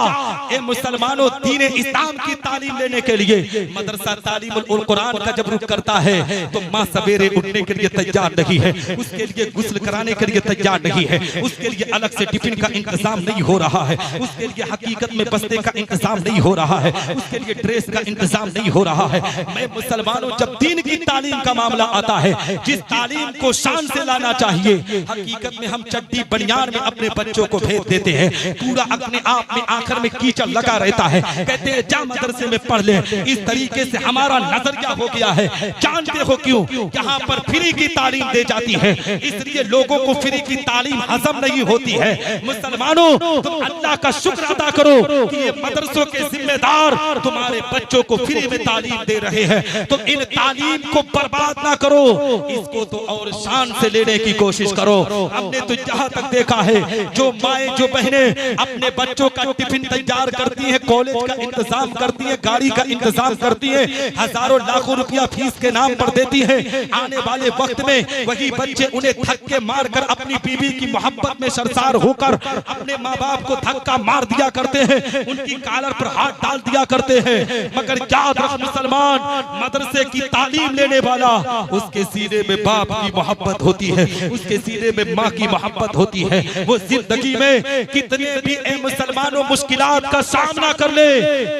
ए मुसलमानों दीन इस्लाम की तालीम लेने के लिए मदरसा तालीमुल कुरान का जब रुख करता है तो माँ सवेरे उठने के लिए तैयार नहीं है, उसके लिए गुस्ल कराने के लिए तैयार नहीं है, उसके लिए अलग से टिफिन का इंतजाम नहीं हो रहा है, उसके लिए हकीकत में बस्ते का इंतजाम नहीं हो रहा है, उसके लिए ड्रेस का इंतजाम नहीं हो रहा है। मैं मुसलमानों जब दीन की तालीम का मामला आता है, जिस तालीम को शान से लाना चाहिए, हकीकत में हम चड्डी बनियान में अपने बच्चों को भेज देते हैं। पूरा अपने आप में आखिर में कीचड़ लगा रहता है, कहते हैं जा मदरसे में पढ़ ले। इस तरीके से हमारा नजरिया हो गया है। जानते हो क्यों? यहाँ पर फ्री की तालीम तालीम दे जाती है, इसलिए लोगों को फ्री की तालीम हजम नहीं होती है। मुसलमानों, तुम अल्लाह का शुक्र अदा करो कि ये मदरसों के जिम्मेदार तुम्हारे बच्चों को फ्री में तालीम दे रहे हैं। तुम इन तालीम को बर्बाद ना करो, इसको तो और शान से लेने की कोशिश करो। हमने तो जहां तक देखा है, जो माएँ जो बहनें अपने बच्चों का टिफिन तैयार करती हैं, कॉलेज का इंतजाम करती हैं, गाड़ी का इंतजाम करती हैं, हजारों लाखों रुपया फीस के नाम पर देती हैं, आने वाले वक्त में वही बच्चे उन्हें धक्के मारकर अपनी बीवी की मोहब्बत में सरसार होकर अपने माँ बाप को धक्का मार दिया करते हैं, उनकी कॉलर पर हाथ डाल दिया करते हैं। मगर याद रख मुसलमान, मदरसे की तालीम लेने वाला, उसके सीने में बाप की मोहब्बत होती है, उसके सीने में माँ की मोहब्बत होती है। वो जिंदगी में कितने भी मुसलमानों मुश्किलात का सामना कर ले,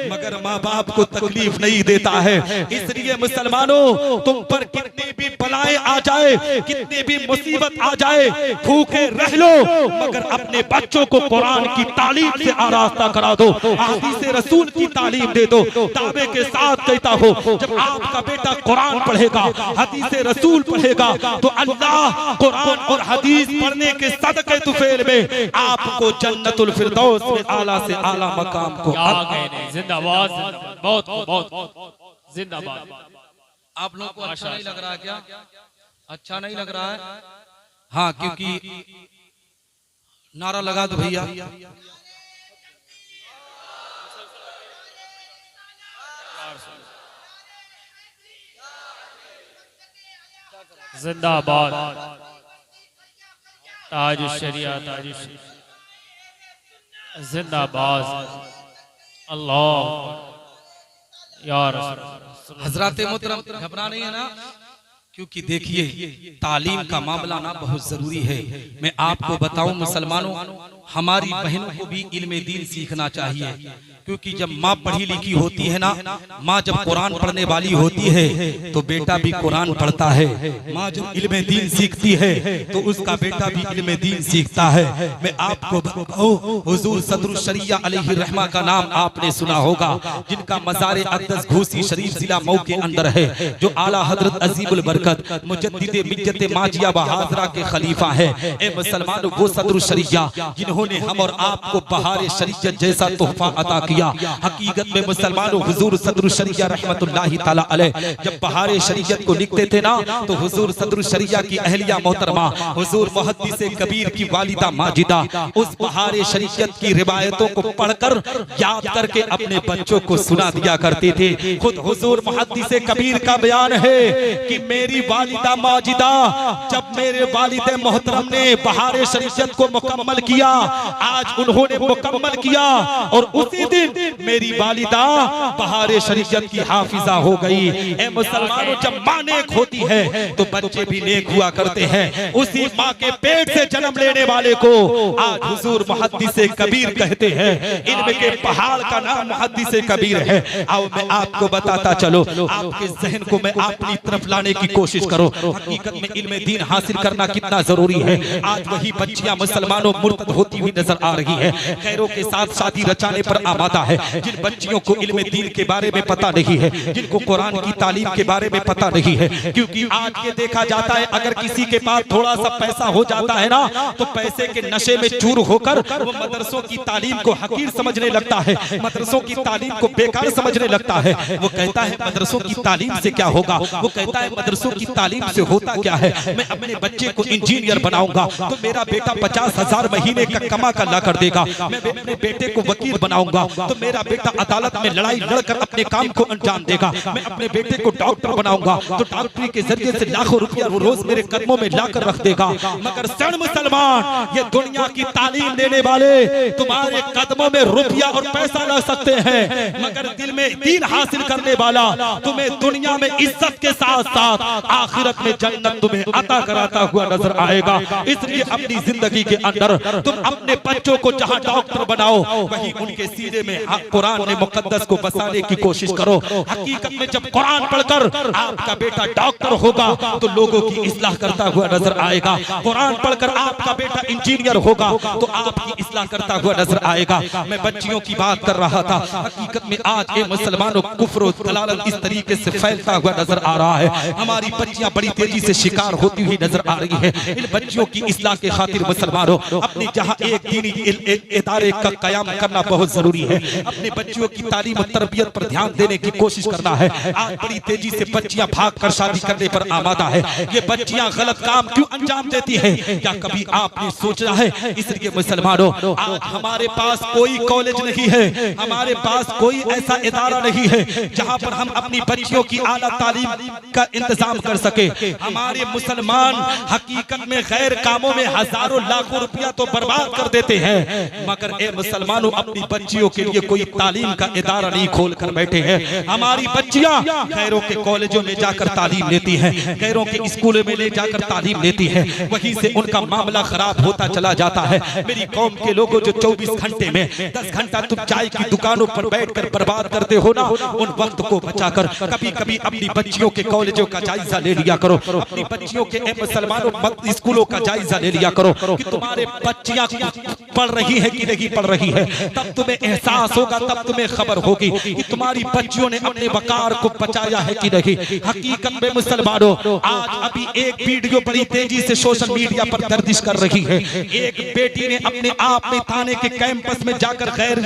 मगर माँ बाप को तकलीफ नहीं देता है। इसलिए मुसलमानों, तुम पर कितनी भी बलाएं आ जाए, कितनी भी मुसीबत आ जाए, भूखे रह लो, मगर अपने बच्चों को कुरान की तालीम से आरास्ता करा दो, हदीस रसूल की तालीम दे दो। दावे के साथ कहता हो, जब आपका बेटा कुरान पढ़ेगा, हदीस रसूल पढ़ेगा, तो अल्लाह कुरान और हदीस पढ़ने के सदके तुफैल में आपको जन्नतुल फिरदौस में आला से आला मकाम को जिंदाबाद, बहुत जिंदाबाद। आप लोगों को अच्छा नहीं लग रहा है क्या? अच्छा नहीं लग रहा है? हाँ, क्योंकि नारा लगा दो भैया। जिंदाबाद, ताज शरिया, ताज जिंदाबाद, अल्लाह यार। हजरत मोहतरम, घबरा नहीं है ना, क्योंकि देखिए तालीम का मामला ना बहुत जरूरी है। मैं आपको बताऊं मुसलमानों, हमारी बहनों को भी इल्म दीन सीखना चाहिए, क्योंकि जब माँ पढ़ी लिखी होती है ना, माँ जब कुरान पढ़ने वाली होती है तो बेटा भी कुरान पढ़ता है। माँ जब इल्म दीन सीखती है तो उसका बेटा भी इल्म दीन सीखता है। मैं आपको बताऊं, हुजूर सदरुल शरिया अलैहि रहमा का नाम आपने सुना होगा, जिनका मज़ार अक़दस घोसी शरीफ जिला मऊ के अंदर है, जो आला हजरत अजीबुल बरकत मुजद्दिद मिल्लत माजिया व हाज़रा के खलीफा है। ए मुसलमानों, वो सदरुल शरिया जिन्होंने हम और आपको बहार शरीयत जैसा तोहफा अता किया। हकीकत में मुसलमानों, हुजूर सदरुल शरिया रहमतुल्लाहि तआला अलैह जब बहार शरीयत को लिखते थे ना, तो हुजूर सदरुल शरिया की अहलिया मोहतरमा हुजूर मुहद्दिस कबीर की वालिदा माजिदा उस बहार शरीयत की रिवायतों को पढ़कर याद करके अपने बच्चों को सुना दिया करते थे। खुद हुजूर मुहद्दिस कबीर का बयान है कि मेरी वालिदा माजिदा, जब मेरे वालिद मोहतरम ने बहार शरीयत को मुकम्मल किया, आज उन्होंने मुकम्मल किया, और उसी दिन मेरी वालिदा बहार शरीयत की हाफिजा हो गई। ए मुसलमानों, जब माँ नेक होती है तो बच्चे भी नेक हुआ करते हैं। उसी माँ के पेट से जन्म लेने वाले को आज हुजूर मुहद्दिस कबीर कहते हैं। इल्म के पहाड़ का नाम मुहद्दिस कबीर है। आओ मैं आपको बताता चलो, आपके जहन को मैं अपनी तरफ लाने की कोशिश करो। हकीकत में इल्म दीन हासिल करना कितना जरूरी है। आज वही बच्चियां मुसलमानों मुर्तद होती हुई नजर आ रही है, खैरों के साथ शादी रचाने पर आमादा है। जिन बच्चियों को इल्म दीन के बारे में पता नहीं है, जिनको कुरान की तालीम के बारे में पता नहीं है, क्योंकि आज ये देखा जाता है अगर किसी के पास थोड़ा सा पैसा हो जाता है ना, तो पैसे के नशे में चूर होकर वो मदरसों की तालीम को हकीर समझने लगता है, मदरसों की तालीम को बेकार समझने लगता है। वो कहता है मदरसों की तालीम से क्या होगा, वो कहता है मदरसों की तालीम से होता क्या है, मैं अपने बच्चे को इंजीनियर बनाऊंगा तो मेरा बेटा 50,000 महीने का कमा कर ला कर देगा, मैं अपने बेटे को वकील बनाऊंगा तो मेरा बेटा अदालत में लड़ाई लड़कर अपने काम को अंजाम देगा, मैं अपने बेटे को डॉक्टर बनाऊंगा तो डॉक्टरी के जरिए से लाखों रुपया वो रोज मेरे कदमों में लाकर रख देगा। मगर सण मुसलमान, ये दुनिया की तालीम देने वाले तुम्हारे कदमों में रुपया और पैसा ला सकते हैं, मगर दिल में दीन हासिल करने वाला तुम्हें दुनिया में इज्जत के साथ साथ आखिरत में जन्नत तुम्हें अता कराता हुआ नजर आएगा। इसलिए अपनी जिंदगी के अंदर तुम अपने बच्चों को जहां डॉक्टर बनाओ, वहीं उनके सीने में कुरान ने मुकद्दस को बसाने की कोशिश करो। हकीकत में जब कुरान पढ़कर आपका बेटा डॉक्टर होगा तो लोगों की इस्लाह करता हुआ नजर आएगा। कुरान पढ़कर आपका बेटा इंजीनियर होगा तो आपकी इस्लाह करता हुआ नजर आएगा। मैं बच्चियों की बात कर रहा था। हकीकत में आज ये मुसलमानों कुफ्र और दलालत इस तरीके से फैलता हुआ नजर आ रहा है। हमारी बच्चियां बड़ी तेजी से शिकार होती हुई नजर आ रही है। इन बच्चियों की इस्लाह के खातिर मुसलमानों अपनी जहां एक दीनी इदारे का कयाम करना बहुत जरूरी है। अपने बच्चियों की तालीम और तरबियत पर ध्यान देने की कोशिश करना है। आज बड़ी तेजी से बच्चियां भागकर शादी करने पर आमादा है। ये बच्चियां गलत काम क्यों अंजाम देती है, क्या कभी आपने सोचा है? इसलिए मुसलमानों आज हमारे पास कोई कॉलेज नहीं है, हमारे पास कोई ऐसा इदारा नहीं है जहां पर हम अपनी बच्चियों की आला तालीम का इंतजाम कर सके। हमारे मुसलमान हकीकत में गैर कामों में हजारों लाखों रुपया तो बर्बाद कर देते हैं, मगर ए मुसलमानों अपनी बच्चियों के लिए कोई तालीम का इदारा नहीं खोल कर बैठे हैं। हमारी बच्चियां गैरों के कॉलेजों में जाकर तालीम लेती हैं, गैरों के स्कूलों में ले जाकर तालीम लेती है, वहीं से उनका मामला खराब होता चला जाता है। मेरी कौम के लोगों जो 24 घंटे में 10 घंटा तुम चाय की दुकानों पर बैठकर बर्बाद करते हो ना, उन वक्त को बचाकर कभी कभी अपनी बच्चियों के कॉलेजों का जायजा ले लिया करो। अपनी बच्चियों के मुसलमानों स्कूलों का जायजा ले लिया करो कि तुम्हारे बच्चियां पढ़ रही है कि नहीं पढ़ रही है। तब तुम्हें एहसास होगा, तब तुम्हें खबर होगी कि तुम्हारी बच्चियों ने अपने वकार को बचाया है कि नहीं। हकीकत में मुसलमानों आज अभी एक वीडियो बड़ी तेजी से सोशल मीडिया पर गर्दिश कर रही है। एक बेटी ने अपने आप में थाने के कैंपस में जाकर गैर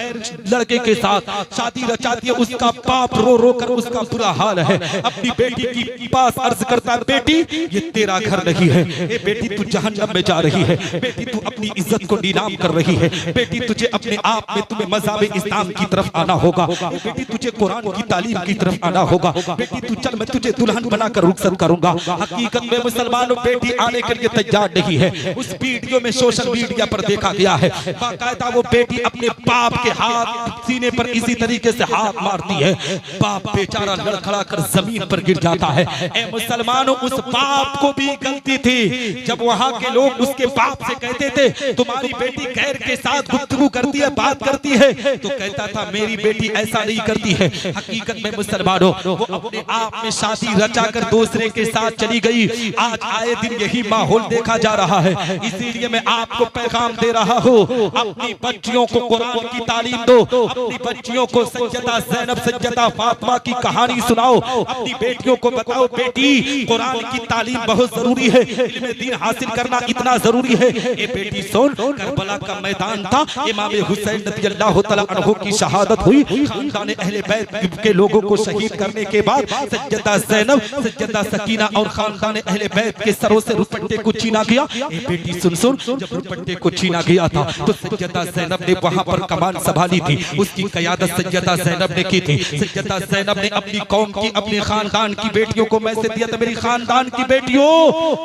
लड़के के साथ शादी रचाती है। उसका बाप रो रो कर उसका बुरा हाल है। अपनी बेटी की पास अर्ज करता है, बेटी ये तेरा घर नहीं है, ए बेटी तू जहन्नम में जा रही है, बेटी तू अपनी इज्जत को नीलाम कर रही है, बेटी तुझे अपने आप में तुम्हें मज़हब इस्लाम की तरफ आना होगा, बेटी तुझे कुरान की तालीम की तरफ आना होगा, बेटी तू चल मैं तुझे दुल्हन बनाकर रुखसत करूंगा। हकीकत में मुसलमानों बेटी आने के लिए तैयार नहीं है। उस वीडियो में सोशल मीडिया पर देखा गया है बाकायदा वो बेटी अपने बाप के हाथ सीने पर इसी तरीके से हाथ मारती है। बाप बेचारा लड़खड़ा कर जमीन पर गिर जाता है। ए मुसलमानों उस बाप को भी गलती थी जब वहां के लोग उसके बाप से कहते थे तुम्हारी बेटी गैर के साथ गुफ्तगू करती है, बात करती है, तो कहता था मेरी बेटी ऐसा नहीं करती है। हकीकत में मुसलमानों वो अपने आप में शादी रचाकर दूसरे के साथ चली गई। आज आए दिन यही माहौल देखा जा रहा है। इसीलिए मैं आपको पैगाम दे रहा हूँ, अपनी बच्चियों को कुरान की तालीम दो, अपनी बच्चियों को सज्जदा ज़ैनब सज्जदा फातिमा की कहानी सुनाओ, अपनी बेटियों को बताओ बेटी कुरान की तालीम बहुत जरूरी है, इल्म दीन हासिल करना इतना जरूरी है। ये बेटी सुन, करबला का मैदान था, इमाम हुसैन रज़ियल्लाहु तआला अन्हु की शहादत हुई, खानदान अहले बैत के लोगों को शहीद करने के बाद सज्जदा ज़ैनब सज्जदा सकीना और खानदान अहले बैत के सरों से रुपट्टे को छीना गया। ये बेटी सुन सुन, जब रुपट्टे को छीना गया था तो सज्जदा ज़ैनब ने वहां पर कमान संभाली थी, उसकी क़यादत सज्जदा ज़ैनब ने की थी। सज्जदा ज़ैनब ने अपनी कौम की अपने खानदान की बेटियों को मैसेज दिया था, मेरी खानदान की बेटियों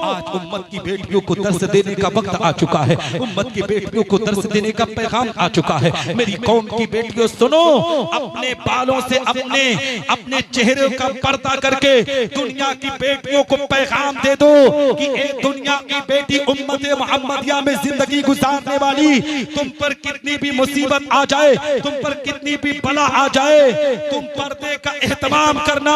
आज उम्मत की बेटियों को दर्स देने का वक्त आ चुका है, उम्मत की बेटियों को दर्स देने का पैगाम आ चुका है। मेरी कौम की बेटियों सुनो, अपने बालों से अपने चेहरे का पर्दा करके दुनिया की बेटियों को पैगाम दे दो कि ए दुनिया की बेटी उम्मत मुहम्मदिया में जिंदगी गुजारने वाली, तुम पर कितनी भी मुसीबत आ जाए, तुम पर कितनी भी बला आ जाए, तुम पर्दे का एहतमाम करना,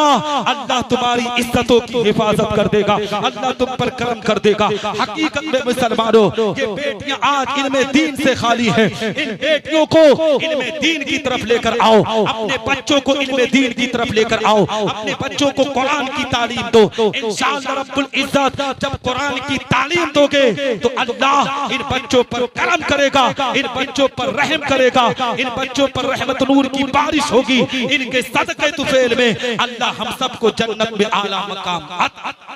अल्लाह तुम्हारी इज्जतों की हिफाजत कर देगा, अल्लाह तुम पर करम कर देगा। हकीकत में मुसलमानों ये बेटियां आज इल्मे दीन से खाली है, इन बेटियों को इल्मे दीन की तरफ लेकर आओ, अपने बच्चों को इल्मे दीन की तरफ लेकर आओ, अपने बच्चों को कुरान की तालीम दो। इंशाअल्लाह रब्बुल इज्जत जब कुरान की तालीम दोगे तो अल्लाह इन बच्चों पर करम करेगा, इन बच्चों पर रहम करेगा, इन बच्चों पर रहमत नूर की बारिश होगी। इनके सदक़े तुफैल में अल्लाह हम सबको जन्नत में आला मकाम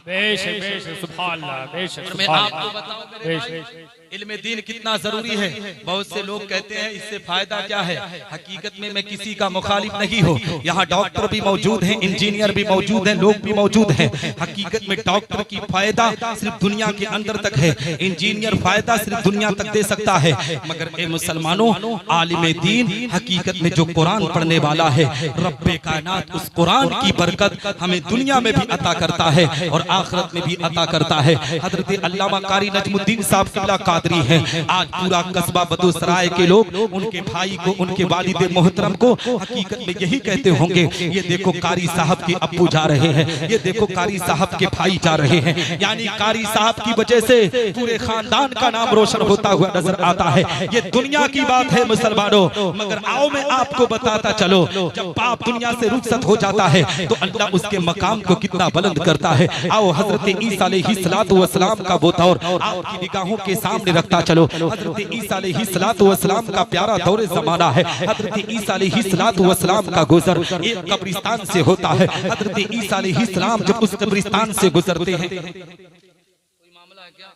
बेशक बेशक सुभान अल्लाह बेशक। मैं आपको बताऊं मेरे इल्मे दीन कितना जरूरी है। बहुत से लोग कहते हैं इससे फायदा क्या है। हकीकत में मैं किसी का मुखालिफ नहीं हूँ। यहाँ डॉक्टर भी मौजूद हैं, इंजीनियर भी मौजूद हैं, लोग भी मौजूद हैं। हकीकत में डॉक्टर की फायदा सिर्फ दुनिया के अंदर तक है, इंजीनियर फायदा सिर्फ दुनिया तक दे सकता है। मगर ए मुसलमानों आलिम दीन हकीकत में जो कुरान पढ़ने वाला है, रब्बे कायनात उस कुरान की बरकत हमें दुनिया में भी अता करता है और आखिरत में भी अता करता है। हजरत अल्लामा कारी नजमुद्दीन साहब किबला कादरी हैं। आज पूरा कस्बा बदूसराय के लोग उनके भाई को, उनके वालिद मोहतरम को हकीकत में यही कहते होंगे, ये देखो कारी साहब के अब्बू जा रहे हैं, ये देखो कारी साहब के भाई जा रहे हैं। यानी कारी साहब की वजह से पूरे खानदान का नाम रोशन होता हुआ नजर आता है। ये दुनिया की बात है मुसलमानों, मगर आओ मैं आपको बताता चलो, जब बाप दुनिया से रुखसत हो जाता है तो अल्लाह उसके मकाम को कितना बुलंद करता है। आओ हजरत ईसा अलैहिस्सलातु वस्सलाम का वो दौर आपकी निगाहों के सामने रखता चलो। हजरत ईसा अलैहिस्सलातु वस्सलाम का प्यारा दौर ज़माना है। हजरत ईसा अलैहिस्सलातु वस्सलाम का गुजर एक कब्रिस्तान से होता है। हजरत ईसा अलैहिस्सलाम जब उस कब्रिस्तान से गुजरते हैं, कोई मामला है क्या?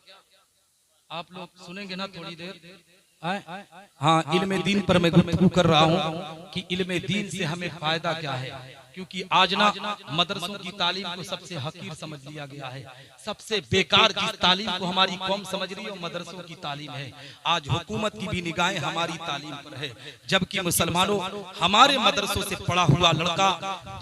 आप लोग सुनेंगे ना थोड़ी देर? हाँ, इल्मे दीन पर मैं गुफ्तगू कर रहा हूँ कि इल्मे दीन से हमें फायदा क्या है, क्योंकि आज ना मदरसों की तालीम को सबसे हकीर समझ लिया गया है। सबसे बेकार जिस तालीम को हमारी कौम समझ रही है वो मदरसों की तालीम है। आज हुकूमत की भी निगाहें हमारी तालीम पर है, जबकि मुसलमानों हमारे मदरसों से पढ़ा हुआ लड़का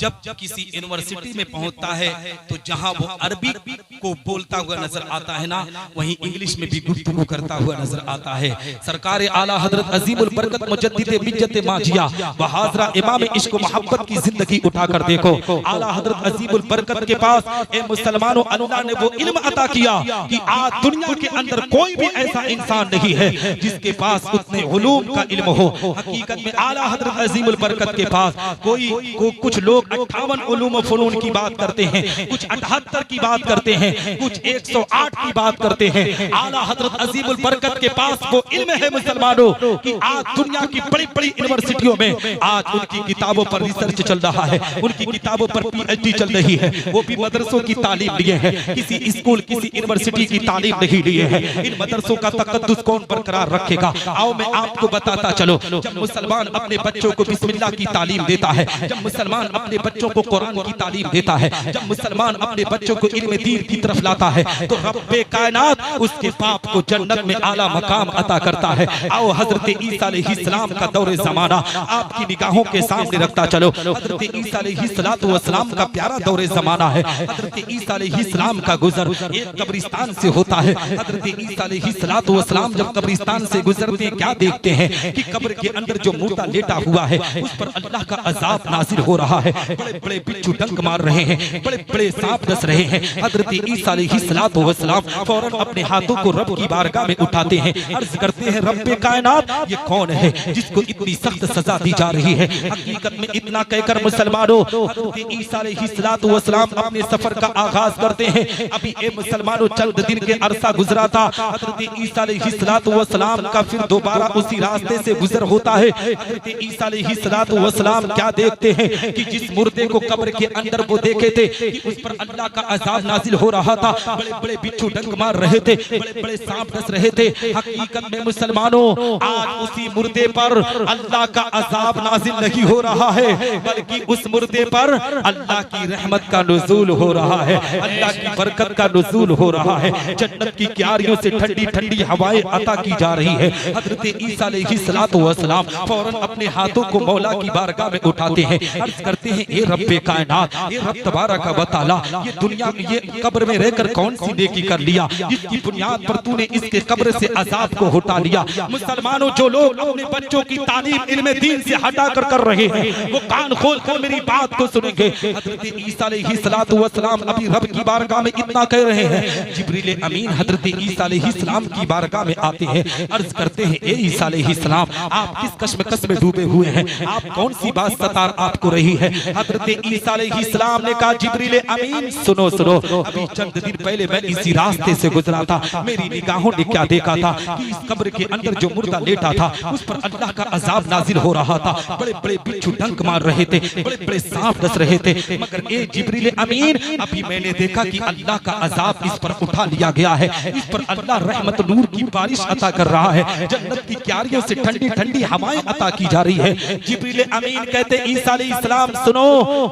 जब किसी यूनिवर्सिटी में पहुंचता है तो जहां वो अरबी को बोलता हुआ नजर आता है ना, वहीं इंग्लिश में भी गुफ्तगू करता हुआ नजर आता है। सरकार आला हजरत अजीमुल बरकत मुजद्दिद बिज्जत माजिया व हाजरा इमाम इश्क मोहब्बत की जिंदगी कर देखो। आला हजरत अजीमुल बरकत के पास ए मुसलमानों अल्लाह ने वो इल्म अता किया कि आज दुनिया के अंदर कोई भी ऐसा इंसान नहीं है जिसके पास उतने उलूम का इल्म हो। हकीकत में आला हजरत अजीमुल बरकत के पास कुछ लोग 58 उलूम फनून की बात करते हैं, कुछ 78 की बात करते हैं, कुछ 108 की बात करते हैं। आला हजरत अजीमुल बरकत के पास वो इल्म है मुसलमानों कि आज दुनिया की बड़ी बड़ी यूनिवर्सिटियों में आज उनकी किताबों पर रिसर्च चल रहा है, उनकी किताबों पर पीएचडी चल रही है। वो भी मदरसों की तालीम लिए हैं, किसी स्कूल किसी यूनिवर्सिटी की तालीम नहीं लिए हैं। इन मदरसों का तकद्दुस कौन बरकरार रखेगा? आओ मैं आपको बताता चलो, जब मुसलमान अपने बच्चों को बिस्मिल्लाह की तालीम देता है, जब मुसलमान अपने बच्चों को कुरान की तालीम देता है, जब मुसलमान अपने बच्चों को इल्म दीन की तरफ लाता है, तो रब्बे कायनात उसके बाप को जन्नत में आला मकाम अता करता है। आओ हजरत ईसा अलैहिस्सलाम का दौरे ज़माना आपकी निगाहों के सामने रखता चलो। हजरत ईसा अलैहिस्सलातु वस्सलाम का प्यारा दौरे ज़माना है। हजरत ईसा अलैहिस्सलाम का गुजर एक कब्रिस्तान से होता है। हजरत ईसा अलैहिस्सलातु वस्सलाम जब कब्रिस्तान से गुजरते हैं, क्या देखते हैं कि कब्र के अंदर जो मुर्दा लेटा हुआ है उस पर अल्लाह का अजाब नाज़िल हो रहा है। बड़े बड़े बिच्छू डंक मार रहे हैं, बड़े बड़े सांप डस रहे हैं। हजरत ईसा अलैहिस्सलातु वस्सलाम फौरन अपने हाथों को रब की बारगाह में उठाते हैं, अर्ज करते हैं, रब्बे कायनात ये कौन है जिसको इतनी सख्त सजा दी जा रही है? हकीकत में इतना कहकर मुसलमानों हजरत ईसा अलैहिस्सलातु वस्सलाम अपने सफर का आगाज करते हैं। अभी ए मुसलमानों चंद दिन के अरसा गुजरा था, हजरत ईसा अलैहिस्सलातु वस्सलाम का फिर दोबारा उसी रास्ते से गुजर होता है। हजरत ईसा अलैहिस्सलातु वस्सलाम क्या देखते हैं कि जिस मुर्दे को कब्र के अंदर वो देखे थे कि उस पर अल्लाह का अजाब नाजिल हो रहा था, बड़े बड़े बिच्छू डंक मार रहे थे, बड़े बड़े सांप डस रहे थे। हकीकत में मुसलमानों आज उसी मुर्दे पर अल्लाह का अजाब नाजिल नहीं हो रहा है, बल्कि उस मुर्दे पर अल्लाह की रहमत का नुज़ूल हो रहा है, अल्लाह की बरकत का नुज़ूल हो रहा है। जन्नत की क्यारियों से ठंडी ठंडी हवाएं अता की जा रही है। हजरत ईसा अलैहिस्सलातु वस्सलाम फौरन अपने हाथों को मौला की बारगाह में उठाते हैं, अर्ज करते हैं, ए रब्बे कायनात, ए रब तबारक व तआला, ये दुनिया में ये कब्र में रहकर कौन सी नेकी कर लिया जिसकी बुनियाद पर तूने इसके कब्र से अजाब को हटा लिया। मुसलमानों जो लोग अपने बच्चों की तालीम इल्म दीन से हटा कर रहे हैं वो कान खोल कर मेरी बात को सुनेंगे। हजरत ईसा अलैहिस्सलातु वस्सलाम अभी रब की बारगाह में इतना कह रहे हैं, जिब्रील अमीन हजरत ईसा अलैहिस्सलाम की बारगाह में आते हैं, अर्ज करते हैं, ए ईसा अलैहिस्सलाम आप किस कश्मकश में डूबे हुए हैं, आप कौन सी बात सता आपको रही है? हजरत ईसा अलैहिस्सलाम ने कहा, जिब्रील अमीन सुनो सुनो, अभी चंद दिन पहले मैं इसी रास्ते से गुजरा था, मेरी निगाहों ने क्या देखा था कि इस कब्र के अंदर जो मुर्दा लेटा था उस पर अल्लाह का अजाब नाजिल हो रहा था, बड़े बड़े बिच्छू डंक मार रहे थे, बड़े बड़े सांप डस रहे थे, मगर ए जिब्रील अमीन अभी मैंने देखा कि अल्लाह का अजाब इस पर उठा लिया गया है, इस पर अल्लाह रहमत नूर की बारिश अता कर रहा है, जन्नत की क्यारियों से ठंडी ठंडी हवाएं अता की जा रही है। जिब्रील अमीन कहते, ईसा अलैहिस्सलाम सुनो,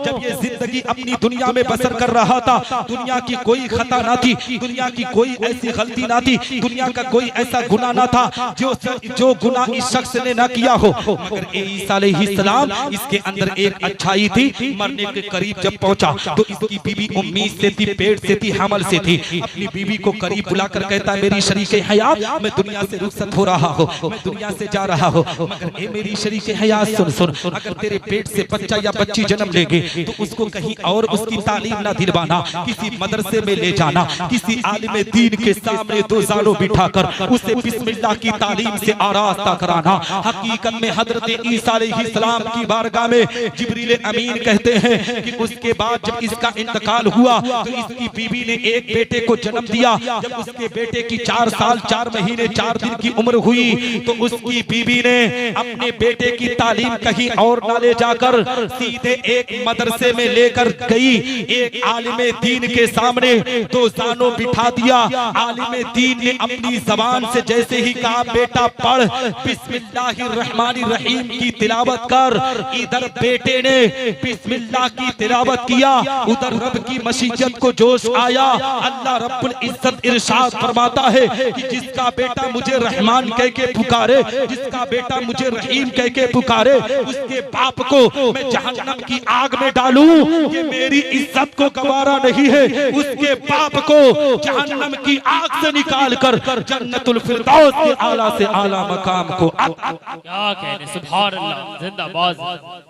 जब ये जिंदगी अपनी दुनिया में बसर कर रहा था, दुनिया की कोई खता ना थी, दुनिया की कोई ऐसी गलती ना थी, दुनिया का कोई ऐसा गुनाह ना था जो गुनाह इस शख्स ने ना किया हो, मगर ईसा अलैहिस्सलाम इसके अंदर एक अच्छाई थी, मरने के करीब जब पहुंचा तो इसकी बीवी उम्मीद से थी, पेट से थी, हमल से थी। अपनी बीवी को करीब बुलाकर कहता है मेरी शरीके हयात, मैं दुनिया से रुखसत हो रहा हूँ, मैं दुनिया से जा रहा हूँ, मगर ए मेरी शरीके हयात सुन सुन, अगर तेरे पेट से बच्चा या बच्ची जन्म लेंगे तो उसको कहीं और उसकी तालीम ना दिलवाना, किसी मदरसे में ले जाना, किसी आलिम दीन के सामने दो जानों बिठाकर उसे बिस्मिल्लाह की तालीम से आरास्ता कराना। हकीकत में हजरत ईसा अलैहिस्सलाम की बारगाह में जिब्रील अमीन कहते हैं कि उसके बाद जब इसका इंतकाल हुआ तो इसकी बीवी ने एक बेटे को जन्म दिया। जब उसके बेटे की 4 साल 4 महीने 4 दिन की उम्र हुई तो उसकी बीवी ने अपने बेटे की तालीम कहीं और ना ले जाकर सीधे एक मदरसे में लेकर गई। एक आलिम दीन के सामने दो जानों बिठा दिया। आलिम दीन ने अपनी जबान से जैसे ही कहा बेटा पढ़ बिस्मिल्लाहिर्रहमानिर्रहीम की तिलावत कर, इधर बेटे ने बिस्मिल्लाह की तिलावत किया, उधर रब की मशीयत को जोश आया। अल्लाह रब्बुल इज्जत इरशाद फरमाता है कि जिसका बेटा मुझे रहमान कह के पुकारे, जिसका बेटा मुझे रहीम कह के पुकारे, उसके बाप को मैं जहन्नम की आग में डालूं, ये मेरी इज्जत को गवारा नहीं है। उसके बाप को जहन्नम की आग से निकाल कर जन्नतुल फिरदौस के आला से आला मकाम को क्या कहने, सुभान अल्लाह, जिंदाबाद,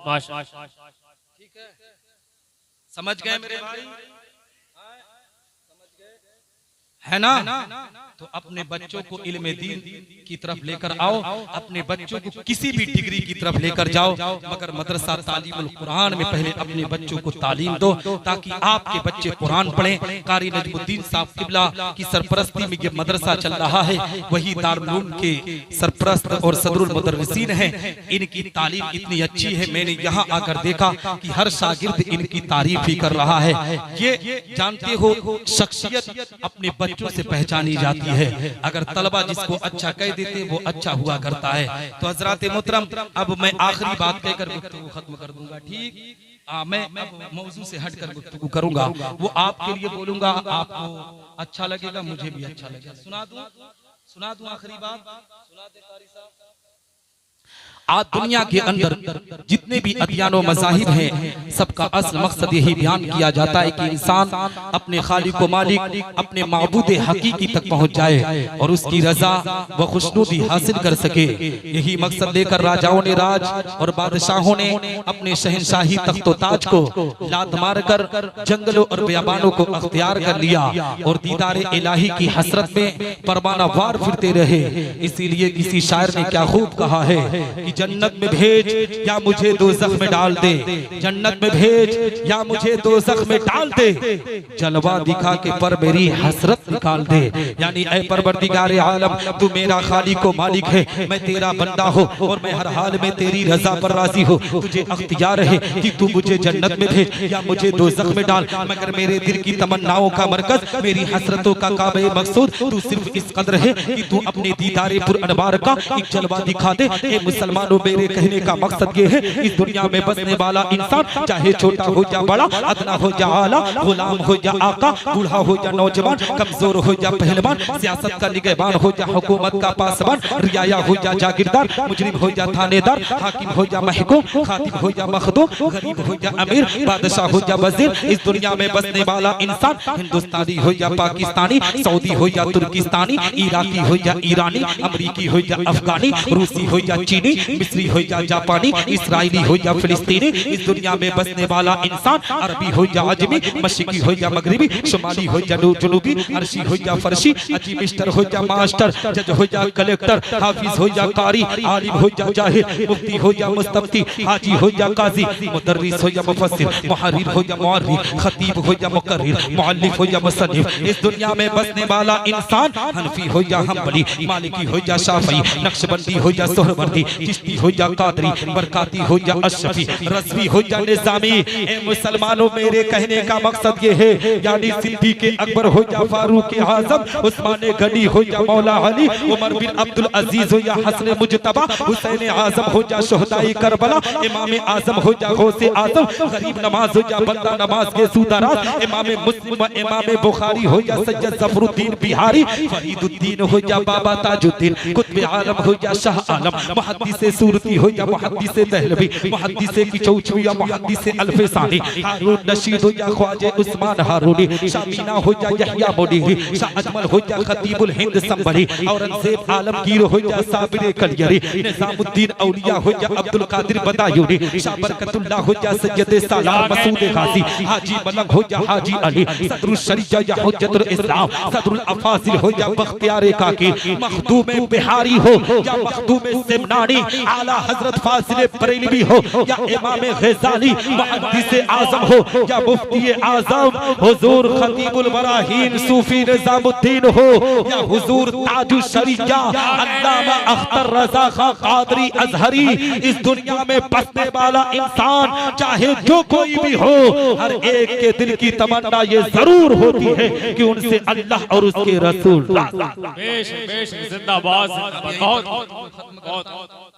माशाअल्लाह। समझ गए मेरे भाई? है ना? तो अपने बच्चों को इल्म दीन की तरफ लेकर आओ, अपने बच्चों को किसी भी डिग्री की तरफ लेकर जाओ, मगर मदरसा तालीमुल कुरान में पहले अपने बच्चों को तालीम दो ताकि आपके बच्चे कुरान पढ़ें। कारी नजमुद्दीन साहब किबला की सरपरस्ती में ये मदरसा चल रहा है, वही दारुल उलूम के सरपरस्त और सदरुल मुदर्रिसीन हैं। इनकी तालीम इतनी अच्छी है, मैंने यहाँ आकर देखा कि हर शागिर्द इनकी तारीफ ही कर रहा है। ये जानते हो शख्सियत अपने बच्चों से पहचानी जाती है। अगर तलबा जिसको अच्छा कह देते वो अच्छा हुआ करता है। तो हजरात मोहतरम, अब मैं आखिरी बात कहकर गुफ्तगू खत्म कर दूंगा। ठीक, मैं अब मौजू से हटकर गुफ्तगू करूंगा, वो आपके लिए बोलूंगा, आपको अच्छा लगेगा, मुझे भी अच्छा लगेगा। सुना दूं आखिरी बात, सुना दे कारी साहब। आज दुनिया के अंदर जितने भी अदियान और मज़ाहिब हैं, सबका असल मकसद यही बयान किया जाता है कि इंसान अपने खालिक व मालिक, अपने माबूद हकीकी तक पहुंच जाए और उसकी रजा व खुशनुदी हासिल कर सके। यही मकसद लेकर राजाओं ने राज और बादशाहों ने अपने शहनशाही तख्तो ताज को लात मारकर जंगलों और बियाबानों को अख्तियार कर लिया और दीदार इलाही की हसरत में परवाना वार फिरते रहे। इसीलिए किसी शायर ने क्या खूब कहा है कि जन्नत में भेज या मुझे दोज़ख में डाल दे, जन्नत में भेज या मुझे दोज़ख में डाल दे, जलवा दिखा के पर मेरी हसरत निकाल दे। यानी ऐ परवरदिगार आलम, तू मेरा खालिक व मालिक है, मैं तेरा बंदा हूँ और मैं हर हाल में तेरी रजा पर राजी हूँ। तुझे अख्तियार है कि तू मुझे जन्नत में भेज या मुझे दोज़ख में डाल, मगर मेरे दिल की तमन्नाओं का मरकज, मेरी हसरतों का काबे मकसूद तू सिर्फ इस कदर है कि तू अपने दीदारे पुर अनवार का एक जलवा दिखा दे। ए मुसलमान, मेरे कहने का मकसद ये है, इस दुनिया में बसने वाला इंसान चाहे छोटा हो या बड़ा, अदना हो या आला, गुलाम हो या आका, बूढ़ा हो या नौजवान, कमजोर हो या पहलवान, सियासत का निगहबान हो या हुकूमत का पासबान, रियाया हो या जागीरदार, मुजरिम हो या थानेदार, हाकिम हो या महकूम, खातिब हो या मखदूम, गरीब हो या अमीर, बादशाह हो या वजीर, इस दुनिया में बसने वाला इंसान हिंदुस्तानी हो या पाकिस्तानी, सऊदी हो या तुर्किस्तानी, इराकी हो या ईरानी, अमरीकी हो या अफगानी, रूसी हो या चीनी, मिस्री हो या जापानी, इसराइली हो या फिलिस्तीनी, इस दुनिया में बसने वाला इंसान अरबी हो या अजमी, मशरिकी हो या मगरिबी, शुमाली हो या जनूबी, अरशी हो या फरशी, अजीमिस्टर हो या मास्टर, जज हो या कलेक्टर, हाफिज हो या कारी, आलिम हो या जाहिर, मुफ्ती हो या मुस्तफ्ती, हाजी हो या काजी, मुदर्रिस हो या मुफस्सिर, मुहर्रिर हो या मुअर्रिख, खतीब हो या मुकर्रिर, मुअल्लिफ हो या मुसन्निफ, इस दुनिया में बसने वाला इंसान हनफी हो या हम्बली, मालिकी हो या शाफी, नक्शबंदी हो या सोहरवर्दी, चिश्ती हो या कादरी, बरकाती हो या अशरफी, रज़वी हो या निज़ामी। ए मुसलमानों, मेरे कहने का मकसद ये है, यानी सिद्दीक़ अकबर हो या फारूक आज़म, उस्मान गनी हो या मौला अली, उमर बिन अब्दुल अजीज हो या हसन मुजतबा, हुसैन आज़म हो या शुहदाए करबला, इमाम आज़म हो या गौसे आज़म, गरीब नमाज हो या बंदा नमाज के सूदाराज, इमाम मुस्लिम व इमाम बुखारी हो या सैयद ज़फरुद्दीन बिहारी, फरीदुद्दीन हो या बाबा ताजुद्दीन, कुतुब आलम हो या शाह आलम, मुहद्दिसे सूरती हो या मुहद्दिसे दहलवी, मुहद्दिसे की चौचवी या मुहद्दिसे अल्फे सानी, हारून रशीद हो या ख्वाजा उस्मान हारूनी, शामीना हो या यहया मोडीरी, शाह अजमल हो या खतीबुल हिंद संबरी, औरंगजेब आलमगीर हो या साबिर कलियरी, निजामुद्दीन औलिया हो या अब्दुल कादिर बदायूनी, शाह बरकतुल्लाह हो या सैयद सालार मसूद गाजी, हाजी मलक हो या हाजी अली, सदरुल शरीया या हुज्जतुल इस्लाम, सदरुल अफाजिल हो या बख्तियार काकी, मखदूम बिहारी हो या मखदूम सिमनानी, आला हजरत फाजिल बरेलवी हो या इमाम गजाली, मुहद्दिस आजम हो या मुफ्ती आजम हुजूर खतीबुल बराहीन सूफी निजामुद्दीन हो या हुजूर ताजुश शरीया अल्लामा अख्तर रजा खां कादरी अजहरी, इस दुनिया में बसने वाला इंसान चाहे जो कोई भी हो, हर एक के दिल की तमन्ना ये जरूर होती है कि उनसे अल्लाह और उसके रसूल। जिंदाबाद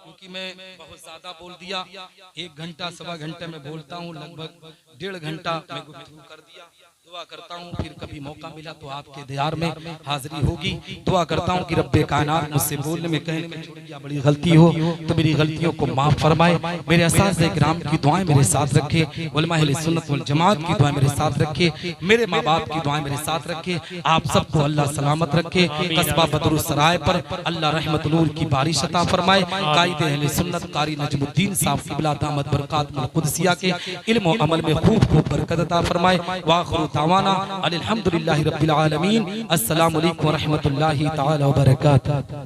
क्योंकि मैं बहुत ज्यादा बोल दिया, 1 घंटा सवा घंटे में बोलता हूँ, लगभग 1.5 घंटा मैं गुफ्तगू कर दिया। दुआ करता हूँ फिर कभी मौका मिला तो आपके दीदार में हाजिरी होगी। दुआ करता हूँ कि रब्बे कायनात मुझसे बोलने में कहने में छोटी या बड़ी गलती हो तो मेरी गलतियों को माफ फरमाए, मेरे असातिज़े किराम की दुआएं मेरे साथ रखे, उलमा अहले सुन्नत वल जमात की दुआएं मेरे साथ रखे, मेरे माँ बाप की दुआएं मेरे साथ रखे, आप सबको अल्लाह सलामत रखे। कस्बा बदरुस सराय पर अल्लाह रहमत नूर की बारिश अता फरमाए। कायद अहले सुन्नत कारी नजमुद्दीन साहब क़िबला दामत बरकातुहुल कुदसिया के इल्म व अमल में खूब खूब बरकत अता फरमाए। वाखिरु दावाना अनिल हम्दुलिल्लाहि रब्बिल आलमीन। अस्सलामु अलैकुम व रहमतुल्लाहि तआला व बरकातुहू।